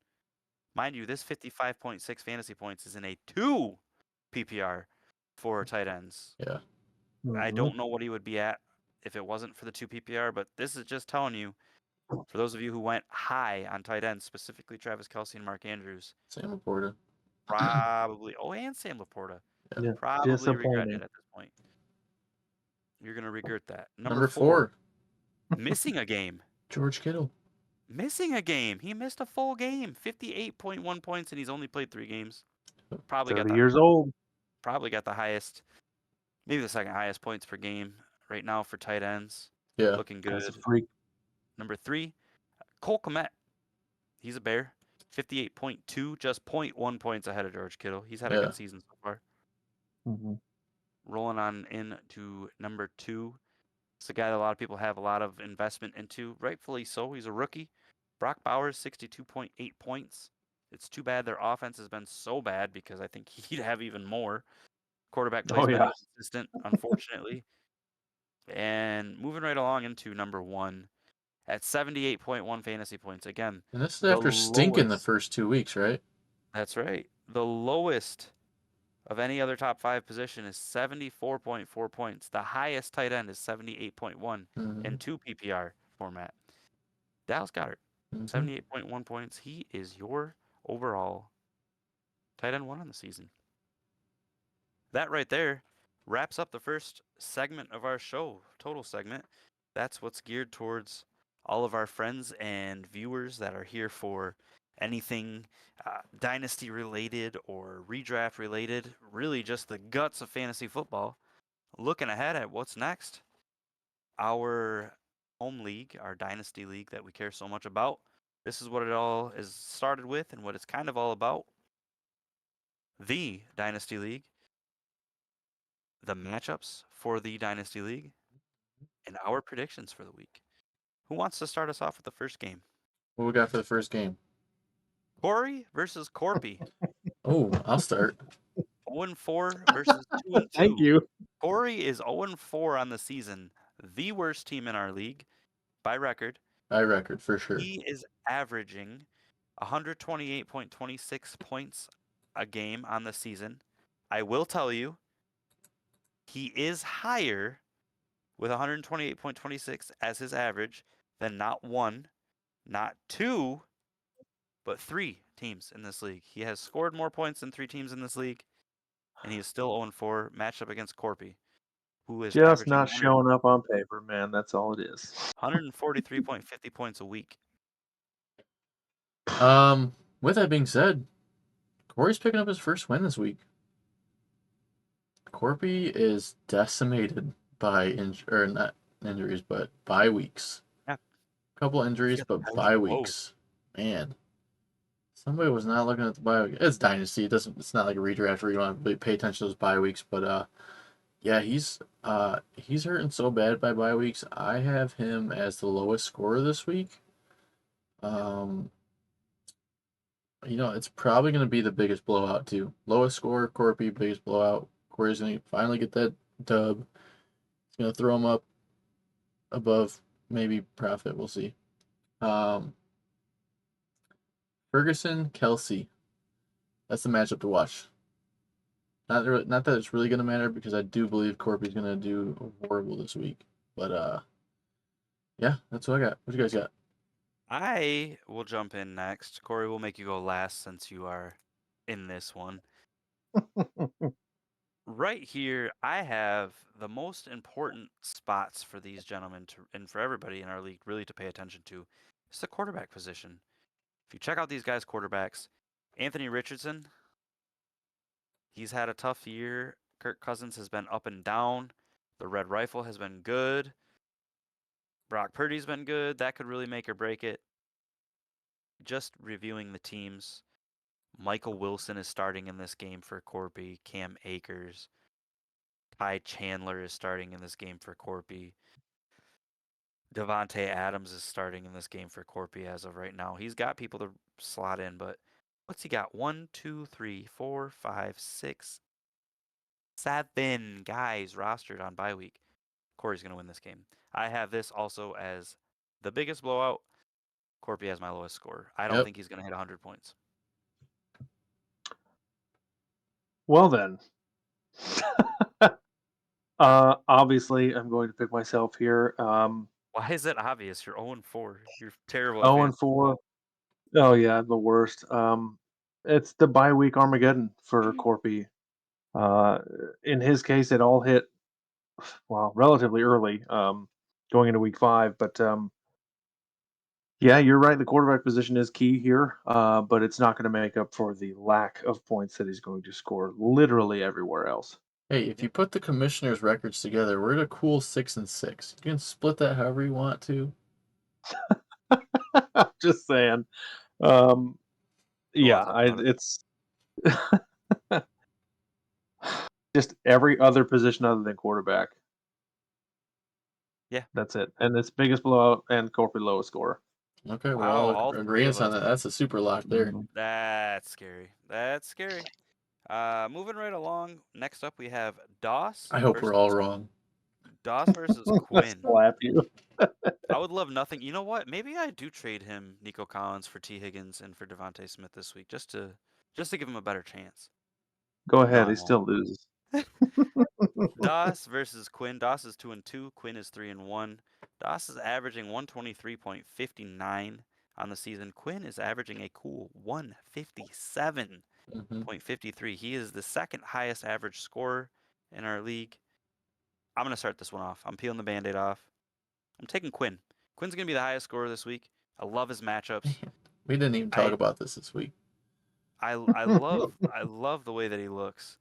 Mind you, this 55.6 fantasy points is in a 2 PPR for tight ends. Yeah. I don't know what he would be at if it wasn't for the 2 PPR, but this is just telling you, for those of you who went high on tight ends, specifically Travis Kelce and Mark Andrews, Sam Laporta. probably, and Sam Laporta, Yeah. probably regret it at this point. You're going to regret that. Number 4. Missing a game. George Kittle. Missing a game. He missed a full game. 58.1 points, and he's only played 3 games. Probably 30 years old. Probably got the highest, maybe the second highest points per game right now for tight ends. Yeah. Looking good. That's a freak. Number 3, Cole Kmet. He's a Bear. 58.2, just 0.1 points ahead of George Kittle. He's had a good season so far. Mm-hmm. Rolling on into number 2. It's a guy that a lot of people have a lot of investment into, rightfully so. He's a rookie. Brock Bowers, 62.8 points. It's too bad their offense has been so bad because I think he'd have even more. Quarterback play's been inconsistent, unfortunately. And moving right along into number 1 at 78.1 fantasy points. Again, And this is after stinking the first 2 weeks, right? That's right. The lowest of any other top 5 position is 74.4 points. The highest tight end is 78.1 in 2 PPR format. Dallas Goedert, 78.1 points. He is your overall Tight end 1 on the season. That right there wraps up the first segment of our show, total segment. That's what's geared towards all of our friends and viewers that are here for anything dynasty related or redraft related, really just the guts of fantasy football. Looking ahead at what's next, our home league, our Dynasty League that we care so much about. This is what it all is started with and what it's kind of all about. The Dynasty League, the matchups for the Dynasty League, and our predictions for the week. Who wants to start us off with the first game? What we got for the first game? Corey versus Corpy. Oh, I'll start. 0-4 versus 2-2. Thank you. Corey is 0-4 on the season, the worst team in our league by record. By record, for sure. He is averaging 128.26 points a game on the season. I will tell you, he is higher with 128.26 as his average than not one, not two, but 3 teams in this league. He has scored more points than 3 teams in this league, and he is still 0-4 matched up against Corpy, who is Just averaging not showing up on paper, man. That's all it is. 143.50 points a week. With that being said, Corey's picking up his first win this week. Corpy is decimated by not injuries, but bye weeks. Yeah. A couple injuries, but bye weeks. Man, somebody was not looking at the bye week. It's Dynasty. It's not like a redraft where you don't have to really pay attention to those bye weeks. But yeah, he's hurting so bad by bye weeks. I have him as the lowest scorer this week. It's probably going to be the biggest blowout too. Lowest score, Corpy, biggest blowout. Corey's going to finally get that dub. It's going to throw him up above maybe profit. We'll see. Ferguson, Kelsey. That's the matchup to watch. Not that it's really going to matter because I do believe Corpy's going to do horrible this week. But yeah, that's what I got. What you guys got? I will jump in next. Corey, will make you go last since you are in this one. Right here, I have the most important spots for these gentlemen and for everybody in our league really to pay attention to. It's the quarterback position. If you check out these guys' quarterbacks, Anthony Richardson, he's had a tough year. Kirk Cousins has been up and down. The Red Rifle has been good. Brock Purdy's been good. That could really make or break it. Just reviewing the teams, Michael Wilson is starting in this game for Corpy. Cam Akers. Ty Chandler is starting in this game for Corpy. Devante Adams is starting in this game for Corpy as of right now. He's got people to slot in, but what's he got? 1, 2, 3, 4, 5, 6, 7 guys rostered on bye week. Corey's going to win this game. I have this also as the biggest blowout. Corpy has my lowest score. I don't think he's going to hit 100 points. Well then. Obviously, I'm going to pick myself here. Why is it obvious? You're 0-4. You're terrible. 0-4. Oh yeah, the worst. It's the bye week Armageddon for Corpy. In his case, it all hit relatively early, going into week 5. But yeah, you're right. The quarterback position is key here, but it's not going to make up for the lack of points that he's going to score literally everywhere else. Hey, if you put the commissioner's records together, we're at a cool 6-6. You can split that however you want to. Just saying. It's just every other position other than quarterback. Yeah. That's it. And it's biggest blowout and Corpy lowest score. Okay, we're Wow, all all 3 agreeing of on us. that. That's a super lock there. That's scary. That's scary. Moving right along. Next up, we have Doss. I hope we're all wrong. Doss versus Quinn. Slap you. I would love nothing. You know what? Maybe I do trade him, Nico Collins, for T. Higgins and for Devontae Smith this week, just to give him a better chance. Go ahead. No, I He still loses. Doss versus Quinn. Doss is 2-2. Quinn is 3-1. Doss is averaging 123.59 on the season. Quinn is averaging a cool 157. Mm-hmm. .53. He is the second highest average scorer in our league. I'm going to start this one off. I'm peeling the Band-Aid off. I'm taking Quinn. Quinn's going to be the highest scorer this week. I love his matchups. We didn't even talk about this week. I love the way that he looks.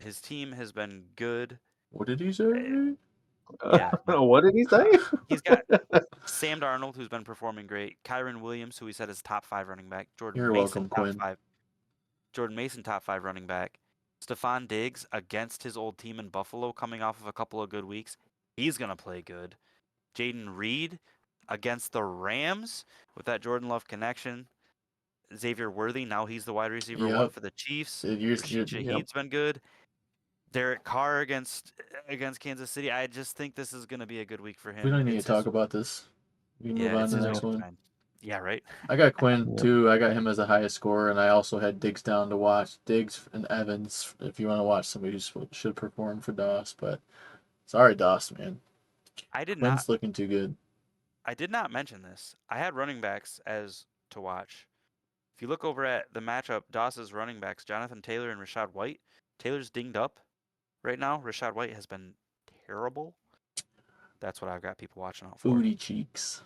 His team has been good. What did he say? Yeah. What did he say? He's got Sam Darnold, who's been performing great. Kyron Williams, who he said is top 5 running back. Jordan You're Mason, welcome, top Quinn. 5. Jordan Mason, top 5 running back. Stephon Diggs against his old team in Buffalo, coming off of a couple of good weeks. He's going to play good. Jaden Reed against the Rams with that Jordan Love connection. Xavier Worthy, now he's the wide receiver one Yep. for the Chiefs. You're- Rashid Shaheed's been good. Derek Carr against Kansas City. I just think this is going to be a good week for him. We don't need to It's talk his- about this. We can move yeah, on it's to the his next own one. time. Yeah, right. I got Quinn Yep. too. I got him as the highest scorer, and I also had Diggs down to watch. Diggs and Evans, if you want to watch somebody who should perform for Doss. But sorry, Doss, man. I did Quinn's not. looking too good. I did not mention this. I had running backs as to watch. If you look over at the matchup, Doss's running backs, Jonathan Taylor and Rashad White. Taylor's dinged up right now. Rashad White has been terrible. That's what I've got people watching out for. Booty cheeks.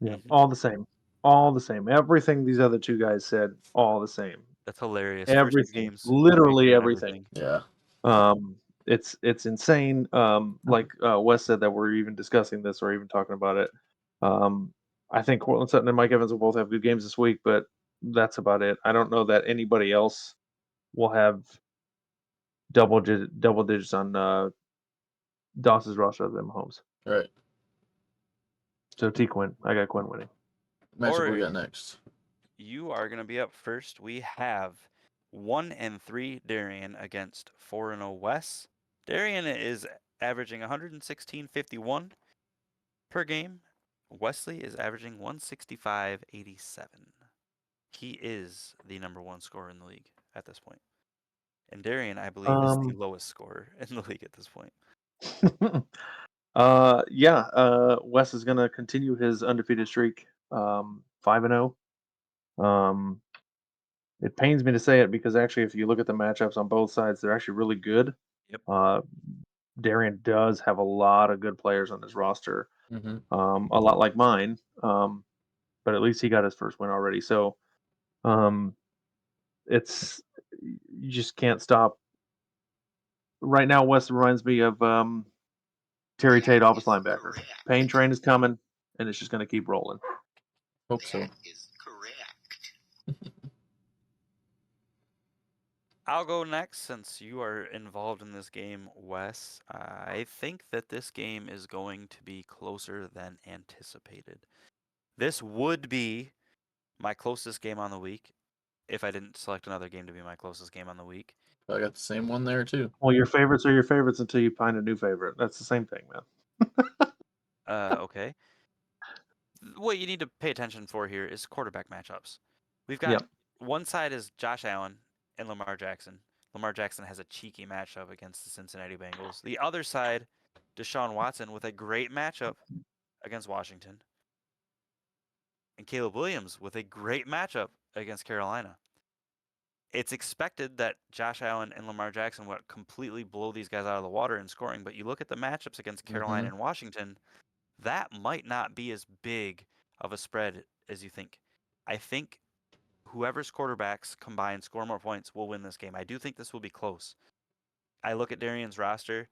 Yeah, Mhm. all the same. All the same. Everything these other two guys said, all the same. That's hilarious. First two Everything. games, Literally agree on everything. Yeah. It's insane. Like Wes said that we're even discussing this or even talking about it. I think Cortland Sutton and Mike Evans will both have good games this week, but that's about it. I don't know that anybody else will have double digits on Doss's roster other than Mahomes. Right. So T Quinn, I got Quinn winning. Matchup we got next. You are going to be up first. We have 1-3 Darian against 4-0 Wes. Darian is averaging 116.51 per game. Wesley is averaging 165.87. He is the number one scorer in the league at this point. And Darian, I believe, is the lowest scorer in the league at this point. Wes is gonna continue his undefeated streak, 5-0. It pains me to say it because actually, if you look at the matchups on both sides, they're actually really good. Yep. Darian does have a lot of good players on his roster, Mm-hmm. a lot like mine, but at least he got his first win already. So, it's you just can't stop. Right now, Wes reminds me of Terry Tate, office linebacker. Pain train is coming, and it's just going to keep rolling. Hope so. Is correct. I'll go next since you are involved in this game, Wes. I think that this game is going to be closer than anticipated. This would be my closest game on the week if I didn't select another game to be my closest game on the week. I got the same one there too. Well, your favorites are your favorites until you find a new favorite. That's the same thing, man. Okay. What you need to pay attention for here is quarterback matchups. We've got Yep. one side is Josh Allen and Lamar Jackson. Lamar Jackson has a cheeky matchup against the Cincinnati Bengals. The other side, Deshaun Watson with a great matchup against Washington. And Caleb Williams with a great matchup against Carolina. It's expected that Josh Allen and Lamar Jackson would completely blow these guys out of the water in scoring, but you look at the matchups against Carolina and Washington, that might not be as big of a spread as you think. I think whoever's quarterbacks combined score more points will win this game. I do think this will be close. I look at Darian's roster.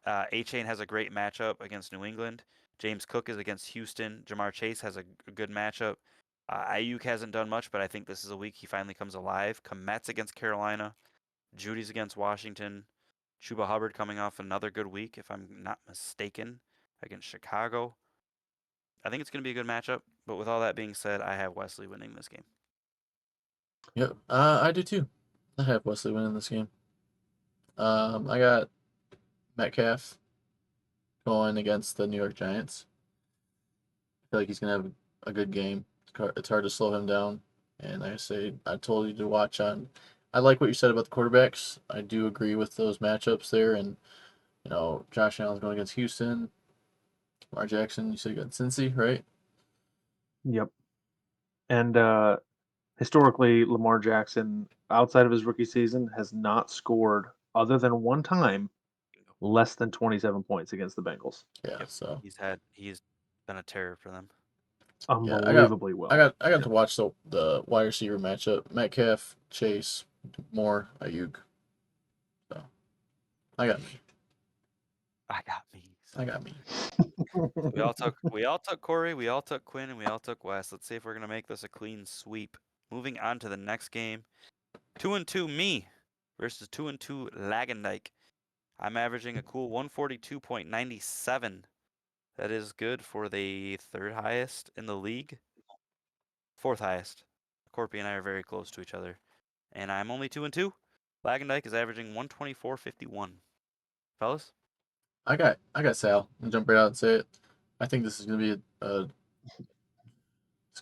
A-Chain has a great matchup against New England. James Cook is against Houston. Jamar Chase has a good matchup. Ayuk hasn't done much, but I think this is a week he finally comes alive. Komet's against Carolina. Judy's against Washington. Chuba Hubbard coming off another good week, if I'm not mistaken, against Chicago. I think it's going to be a good matchup, but with all that being said, I have Wesley winning this game. Yep. I do too. I have Wesley winning this game. I got Metcalf going against the New York Giants. I feel like he's gonna have a good game. It's hard to slow him down. And like I say, I told you to watch on. I like what you said about the quarterbacks. I do agree with those matchups there. And Josh Allen's going against Houston. Lamar Jackson, you said against Cincy, right? Yep. And historically, Lamar Jackson, outside of his rookie season, has not scored, other than one time, less than 27 points against the Bengals. Yeah, Yep. so He's been a terror for them. yeah, Unbelievably well. I got to watch the wide receiver matchup: Metcalf, Chase, Moore, Ayuk. So I got me. I got me. I got me. We all took Corey, we all took Quinn, and we all took Wes. Let's see if we're gonna make this a clean sweep. Moving on to the next game. 2-2 me versus 2-2 Lagendijk. I'm averaging a cool 142.97. That is good for the third highest in the league. Fourth highest. Corpy and I are very close to each other. And I'm only 2-2. Lagendijk is averaging 124.51. Fellas? I got Sal. I'll jump right out and say it. I think this is gonna be it's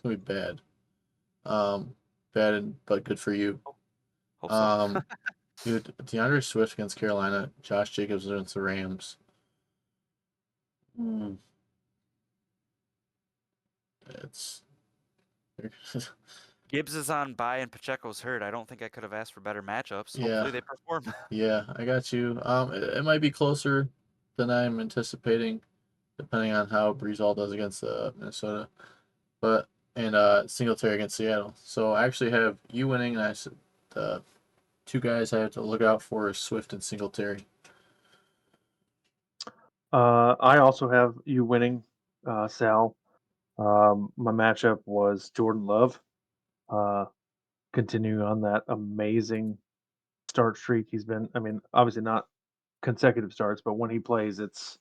gonna be bad. Bad but good for you. Hope so. Dude, DeAndre Swift against Carolina, Josh Jacobs against the Rams. It's Gibbs is on bye and Pacheco's hurt. I don't think I could have asked for better matchups. Yeah. Hopefully they perform. yeah, I got you. It might be closer than I'm anticipating, depending on how Brees Hall does against Minnesota, but and Singletary against Seattle. So I actually have you winning, and the two guys I have to look out for is Swift and Singletary. I also have you winning, Sal. My matchup was Jordan Love, continuing on that amazing start streak he's been. I mean, obviously not consecutive starts, but when he plays, it's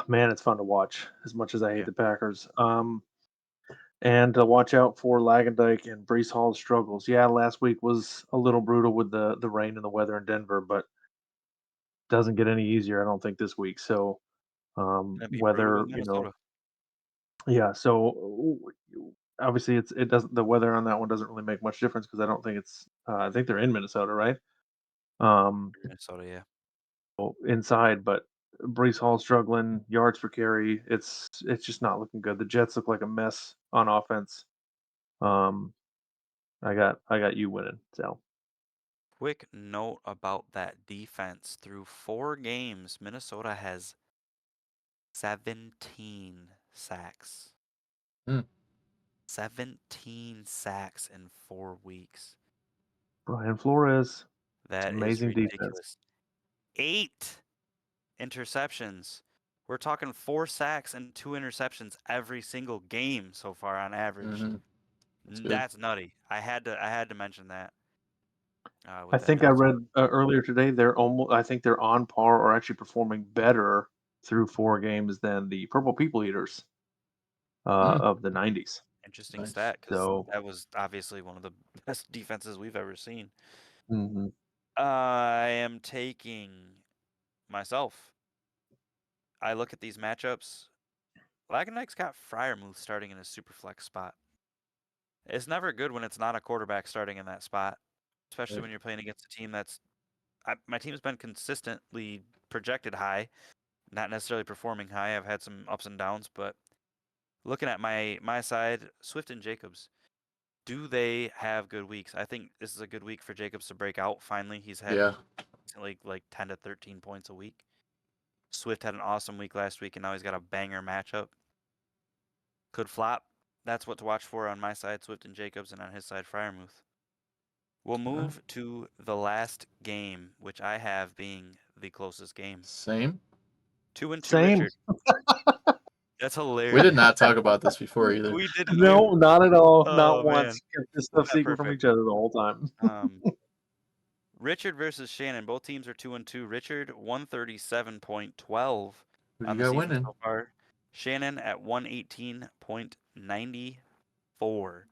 man, it's fun to watch. As much as I hate Yeah. the Packers, and to watch out for Lagendijk and Brees Hall's struggles. Yeah, last week was a little brutal with the rain and the weather in Denver, but doesn't get any easier, I don't think, this week. So Gonna be brutal whether with Minnesota. yeah, so obviously it doesn't the weather on that one doesn't really make much difference because I don't think it's I think they're in Minnesota, right? Minnesota, yeah. Inside, but Brees Hall struggling, yards per carry. It's just not looking good. The Jets look like a mess on offense. Um, I got you winning, Sal. Quick note about that defense. Through 4 games, Minnesota has 17 sacks. Hmm. 17 sacks in 4 weeks. Brian Flores. That is Amazing defense. ridiculous. 8 interceptions. We're talking 4 sacks and 2 interceptions every single game so far on average. Mm-hmm. good. That's nutty. I had to mention that. I think I read earlier today I think they're on par or actually performing better through 4 games than the Purple People Eaters of the 90s. Interesting Nice. stat because So that was obviously one of the best defenses we've ever seen. mhm. I am taking myself. I look at these matchups. Lagendijk's got Freiermuth starting in a super flex spot. It's never good when it's not a quarterback starting in that spot, especially Right. when you're playing against a team my team's been consistently projected high, not necessarily performing high. I've had some ups and downs, but looking at my side, Swift and Jacobs, do they have good weeks? I think this is a good week for Jacobs to break out. Finally, he's had like 10 to 13 points a week. Swift had an awesome week last week, and now he's got a banger matchup. Could flop. That's what to watch for on my side, Swift and Jacobs, and on his side, Freiermuth. We'll move to the last game, which I have being the closest game. Same. 2-2 Same. Richard. That's hilarious. We did not talk about this before either. We didn't. No, not at all. Oh, Not man. once. Kept this stuff Yeah, secret from perfect. each other the whole time. Richard versus Shannon. Both teams are 2-2. Richard 137.12 Who on you the got season winning? so far. Shannon at 118.94.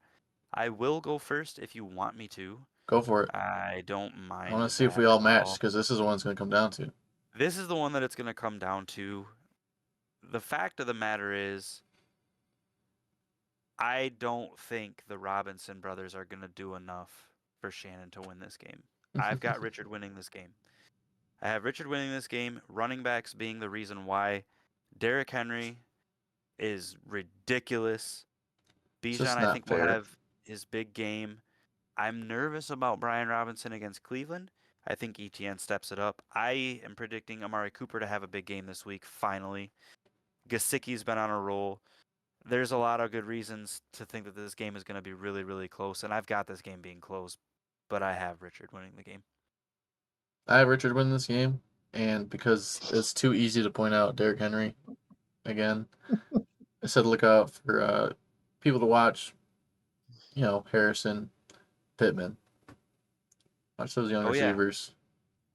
I will go first if you want me to. Go for it. I don't mind. I want to see if we all match because this is the one it's going to come down to. This is the one that it's going to come down to. The fact of the matter is, I don't think the Robinson brothers are going to do enough for Shannon to win this game. I've got Richard winning this game. I have Richard winning this game, running backs being the reason why. Derrick Henry is ridiculous. It's just Bijan, I not think, will fair. have is big game. I'm nervous about Brian Robinson against Cleveland. I think ETN steps it up. I am predicting Amari Cooper to have a big game this week, finally. Gesicki's been on a roll. There's a lot of good reasons to think that this game is going to be really, really close, and I've got this game being close, but I have Richard winning the game. I have Richard win this game, and because it's too easy to point out Derrick Henry again, I said look out for people to watch. Harrison, Pittman. Watch those young Oh, yeah. receivers.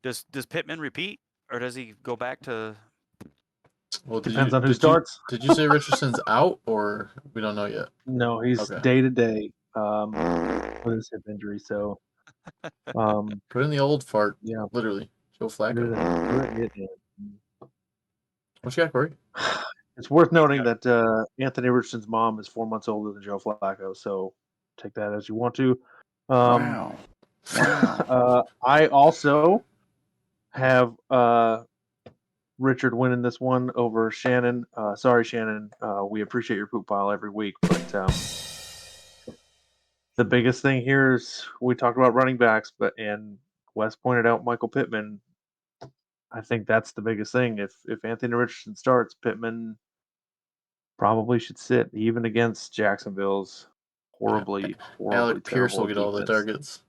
Does Pittman repeat, or does he go back to? Well, Depends on who starts. Did you say Richardson's out, or we don't know yet? No, he's Okay. day to day with his hip injury. So, Put in the old fart. yeah. Literally. Joe Do Flacco. it, yeah. What you got, Corey? It's worth noting that Anthony Richardson's mom is 4 months older than Joe Flacco, so take that as you want to. Wow. I also have Richard winning this one over Shannon. Sorry, Shannon. We appreciate your poop pile every week, but the biggest thing here is we talked about running backs, and Wes pointed out Michael Pittman. I think that's the biggest thing. If Anthony Richardson starts, Pittman probably should sit, even against Jacksonville's horribly Alec Pierce terrible will get all the defense. targets.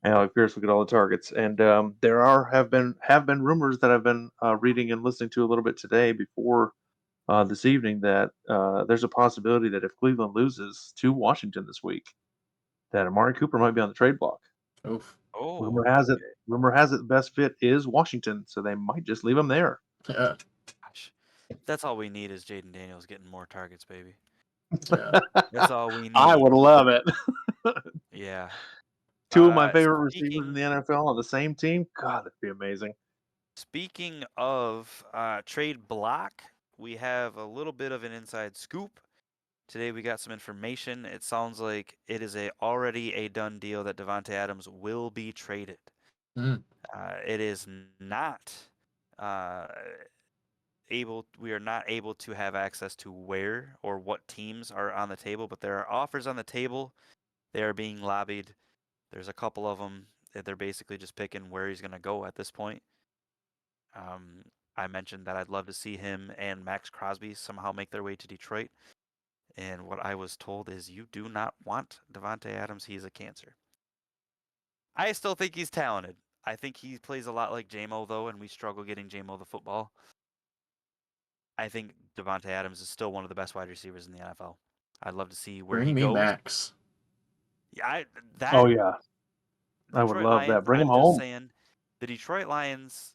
Alec Pierce will get all the targets, and there have been rumors that I've been reading and listening to a little bit today before this evening that there's a possibility that if Cleveland loses to Washington this week, that Amari Cooper might be on the trade block. Oof. Oh, Rumor has it the best fit is Washington, so they might just leave him there. Yeah. gosh. That's all we need is Jaden Daniels getting more targets, baby. Yeah. That's all we need. I would love it. Yeah. Two of my favorite receivers speaking- in the NFL on the same team. God, that'd be amazing. Speaking of trade block, we have a little bit of an inside scoop. Today we got some information. It sounds like it is already a done deal that Devante Adams will be traded. Mm. It is not we are not able to have access to where or what teams are on the table, but there are offers on the table. They are being lobbied. There's a couple of them that they're basically just picking where he's going to go at this point. I mentioned that I'd love to see him and Max Crosby somehow make their way to Detroit. And what I was told is you do not want Devante Adams. He's a cancer. I still think he's talented. I think he plays a lot like J-Mo, though, and we struggle getting J-Mo the football. I think Devante Adams is still one of the best wide receivers in the NFL. I'd love to see where Bring he me goes. Max. Yeah, Oh yeah, I would love that. Bring him I'm just home. saying, the Detroit Lions,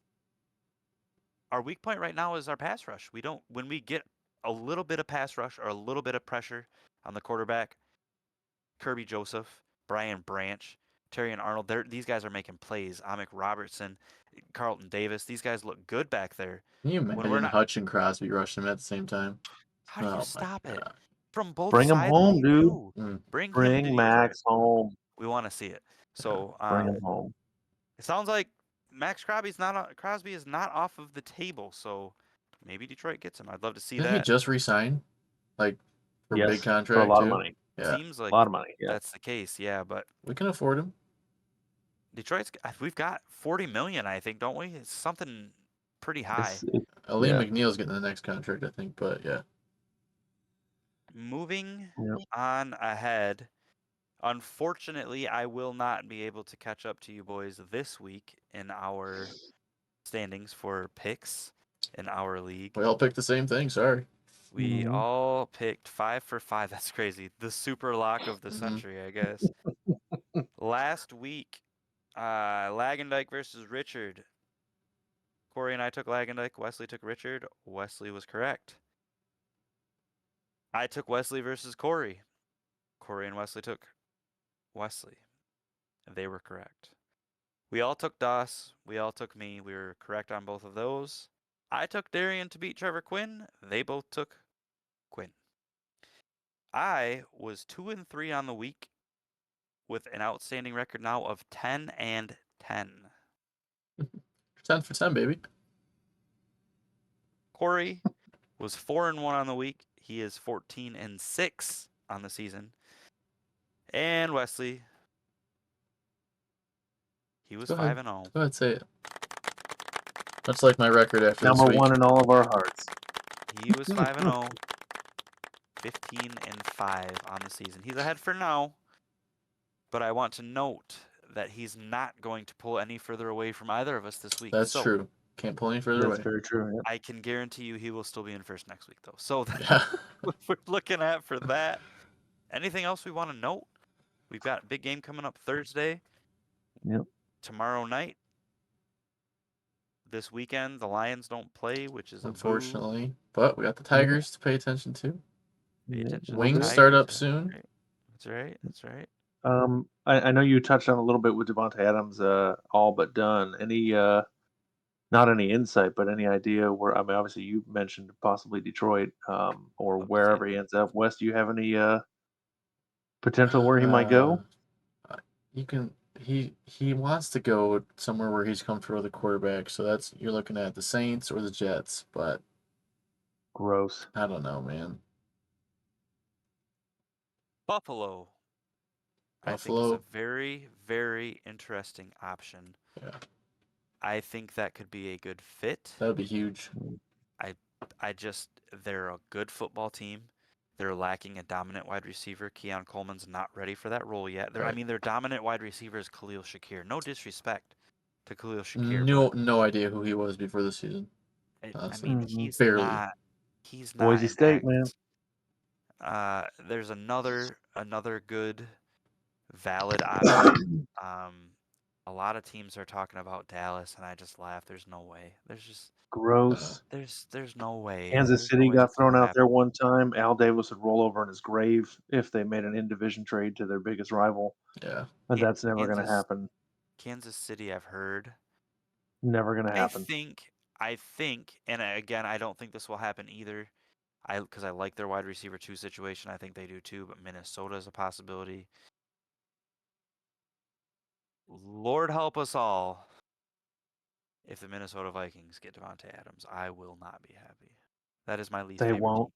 our weak point right now is our pass rush. When we get a little bit of pass rush or a little bit of pressure on the quarterback, Kirby Joseph, Brian Branch, Terrion Arnold, these guys are making plays. Amik Robertson, Carlton Davis, these guys look good back there. Can you When we're imagine not- Hutch and Crosby rushing him at the same time? How do Oh you my stop it? God. From both Bring him sides home, of the dude. U. Mm. Bring him to Bring Detroit. Max home. We want to see it. So Bring him home. it sounds like Max Crosby is not off of the table. So maybe Detroit gets him. I'd love to see Didn't he that. just resign? Like, for a Yes, big contract, for a lot too? of money. Yeah. Seems like A lot of money. Yeah. that's the case. Yeah, but We can afford him. we've got 40 million, I think, don't we? It's something pretty high. Liam Yeah. McNeil's getting the next contract, I think, but yeah. Moving Yep. on ahead. Unfortunately, I will not be able to catch up to you boys this week in our standings for picks in our league. We all picked the same thing, sorry. We Mhm. all picked 5 for 5. That's crazy. The super lock of the century, I guess. Last week, Lagendijk versus Richard. Corey and I took Lagendijk. Wesley took Richard. Wesley was correct. I took Wesley versus Corey. Corey and Wesley took Wesley. They were correct. We all took Doss. We all took me. We were correct on both of those. I took Darian to beat Trevor Quinn. They both took Quinn. I was 2-3 on the week with an outstanding record now of 10-10. 10 for 10, baby. Corey was 4-1 on the week. He is 14-6 on the season. And Wesley. He was Go ahead. 5-0. Go ahead, say it. Much like my record after Number this week. 1 in all of our hearts. He was 5-0. 15-5 on the season. He's ahead for now. But I want to note that he's not going to pull any further away from either of us this week. That's so true. Can't pull any further That's away. very true. Yep. I can guarantee you he will still be in first next week, though. So that's Yeah. what we're looking at for that. Anything else we want to note? We've got a big game coming up Thursday. Yep. Tomorrow night. This weekend, the Lions don't play, which is a boo. Unfortunately. But we got the Tigers to pay attention to. Pay Yeah, attention to we'll the Wings do. start Tigers. up soon. That's right. That's right. I know you touched on a little bit with Devante Adams, all but done. Any, not any insight, but any idea where? I mean, obviously you mentioned possibly Detroit, or Love to see wherever he that. ends up. Wes, do you have any potential where he might go? You can. He wants to go somewhere where he's comfortable with the quarterback. So that's you're looking at the Saints or the Jets. But Gross. I don't know, man. Buffalo. I think is a very, very interesting option. Yeah. I think that could be a good fit. That would be huge. They're a good football team. They're lacking a dominant wide receiver. Keon Coleman's not ready for that role yet. Right. Their dominant wide receiver is Khalil Shakir. No disrespect to Khalil Shakir. No idea who he was before the season. I mean, he's barely. not. He's not. Boise State, man. There's another good, valid option. A lot of teams are talking about Dallas, and I just laugh. There's no way. There's just Gross. there's no way. Kansas There's City no way got that's gonna thrown out happen. there one time. Al Davis would roll over in his grave if they made an in-division trade to their biggest rival. Yeah. But that's never going to Kansas- happen. Kansas City, I've heard. Never going to happen. I think, and again, I don't think this will happen either. Because I like their wide receiver 2 situation. I think they do too, but Minnesota is a possibility. Lord help us all. If the Minnesota Vikings get Devante Adams, I will not be happy. That is my least They favorite won't. team.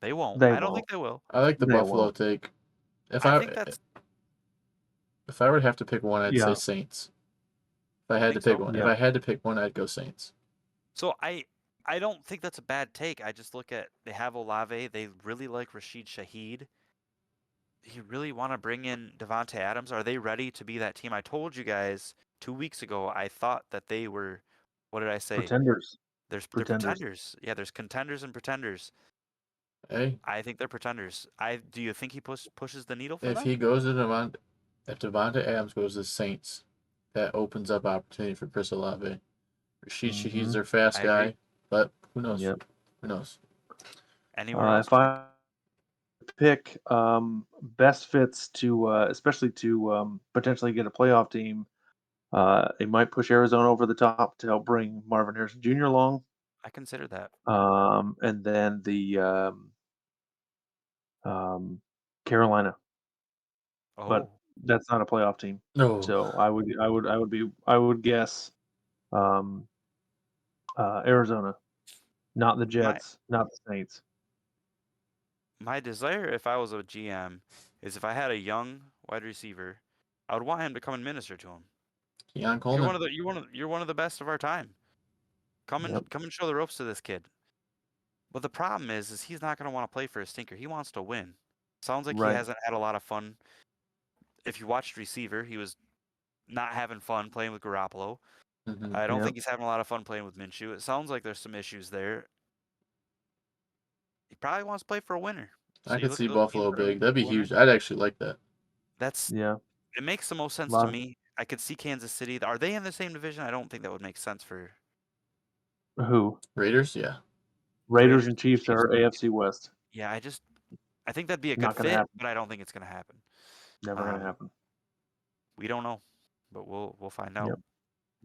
They won't. They I don't won't. think they will. I like the They Buffalo won't. take. If I think that's I would have to pick one, I'd Yeah. say Saints. If I had to Think pick so? one, Yeah. if I had to pick one, I'd go Saints. so. I don't think that's a bad take. I just look at they have Olave. They really like Rashid Shaheed. You really want to bring in Devante Adams? Are they ready to be that team? I told you guys 2 weeks ago. I thought that they were. What did I say? Pretenders. They're Pretenders. pretenders. Yeah, there's contenders and pretenders. Hey, I think they're pretenders. Do you think he pushes the needle for if them? he goes to if Devante Adams goes to Saints, that opens up opportunity for Chris Olave. Rashid Shaheed's their fast I agree. guy, but who knows? Yep. Who knows? Anywhere else? If I pick best fits to, especially to potentially get a playoff team, they might push Arizona over the top to help bring Marvin Harrison Jr. along. I consider that. And then the Carolina, but Oh, that's not a playoff team. No. So I would guess Arizona, not the Jets, not the Saints. my desire, if I was a GM, is if I had a young wide receiver, I would want him to come and minister to him. Keon Coleman. You're one of the best of our time. Come and show the ropes to this kid. But the problem is he's not going to want to play for a stinker. He wants to win. Sounds like he Right. hasn't had a lot of fun. If you watched receiver, he was not having fun playing with Garoppolo. Mhm. I don't Yep. think he's having a lot of fun playing with Minshew. It sounds like there's some issues there. He probably wants to play for a winner. So I you could look at see those teams Buffalo that are big. That'd be winner. huge. I'd actually like that. That's Yeah. it makes the most sense Lot to of- me. I could see Kansas City. Are they in the same division? I don't think that would make sense for Who? Raiders, yeah. Raiders and Chiefs are Chiefs. AFC West. Yeah, I think that'd be a good Not gonna fit, happen. but I don't think it's gonna happen. Never gonna happen. We don't know, but we'll find out. Yep.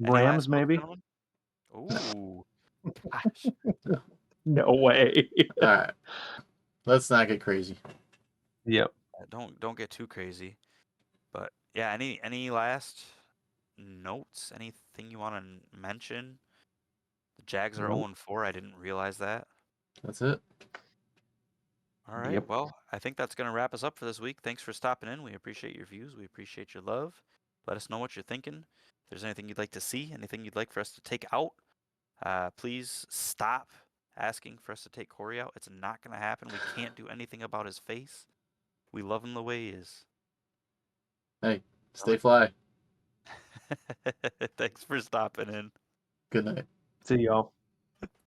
Any last Rams thoughts, maybe? gentlemen? Ooh, gosh. No way. All right. Let's not get crazy. Yep. Don't get too crazy. But yeah, any last notes? Anything you want to mention? The Jags are Nope. 0-4. I didn't realize that. That's it. All right. Yep. Well, I think that's going to wrap us up for this week. Thanks for stopping in. We appreciate your views. We appreciate your love. Let us know what you're thinking. If there's anything you'd like to see, anything you'd like for us to take out, please stop asking for us to take Corey out. It's not going to happen. We can't do anything about his face. We love him the way he is. Hey, stay fly. Thanks for stopping in. Good night. See y'all.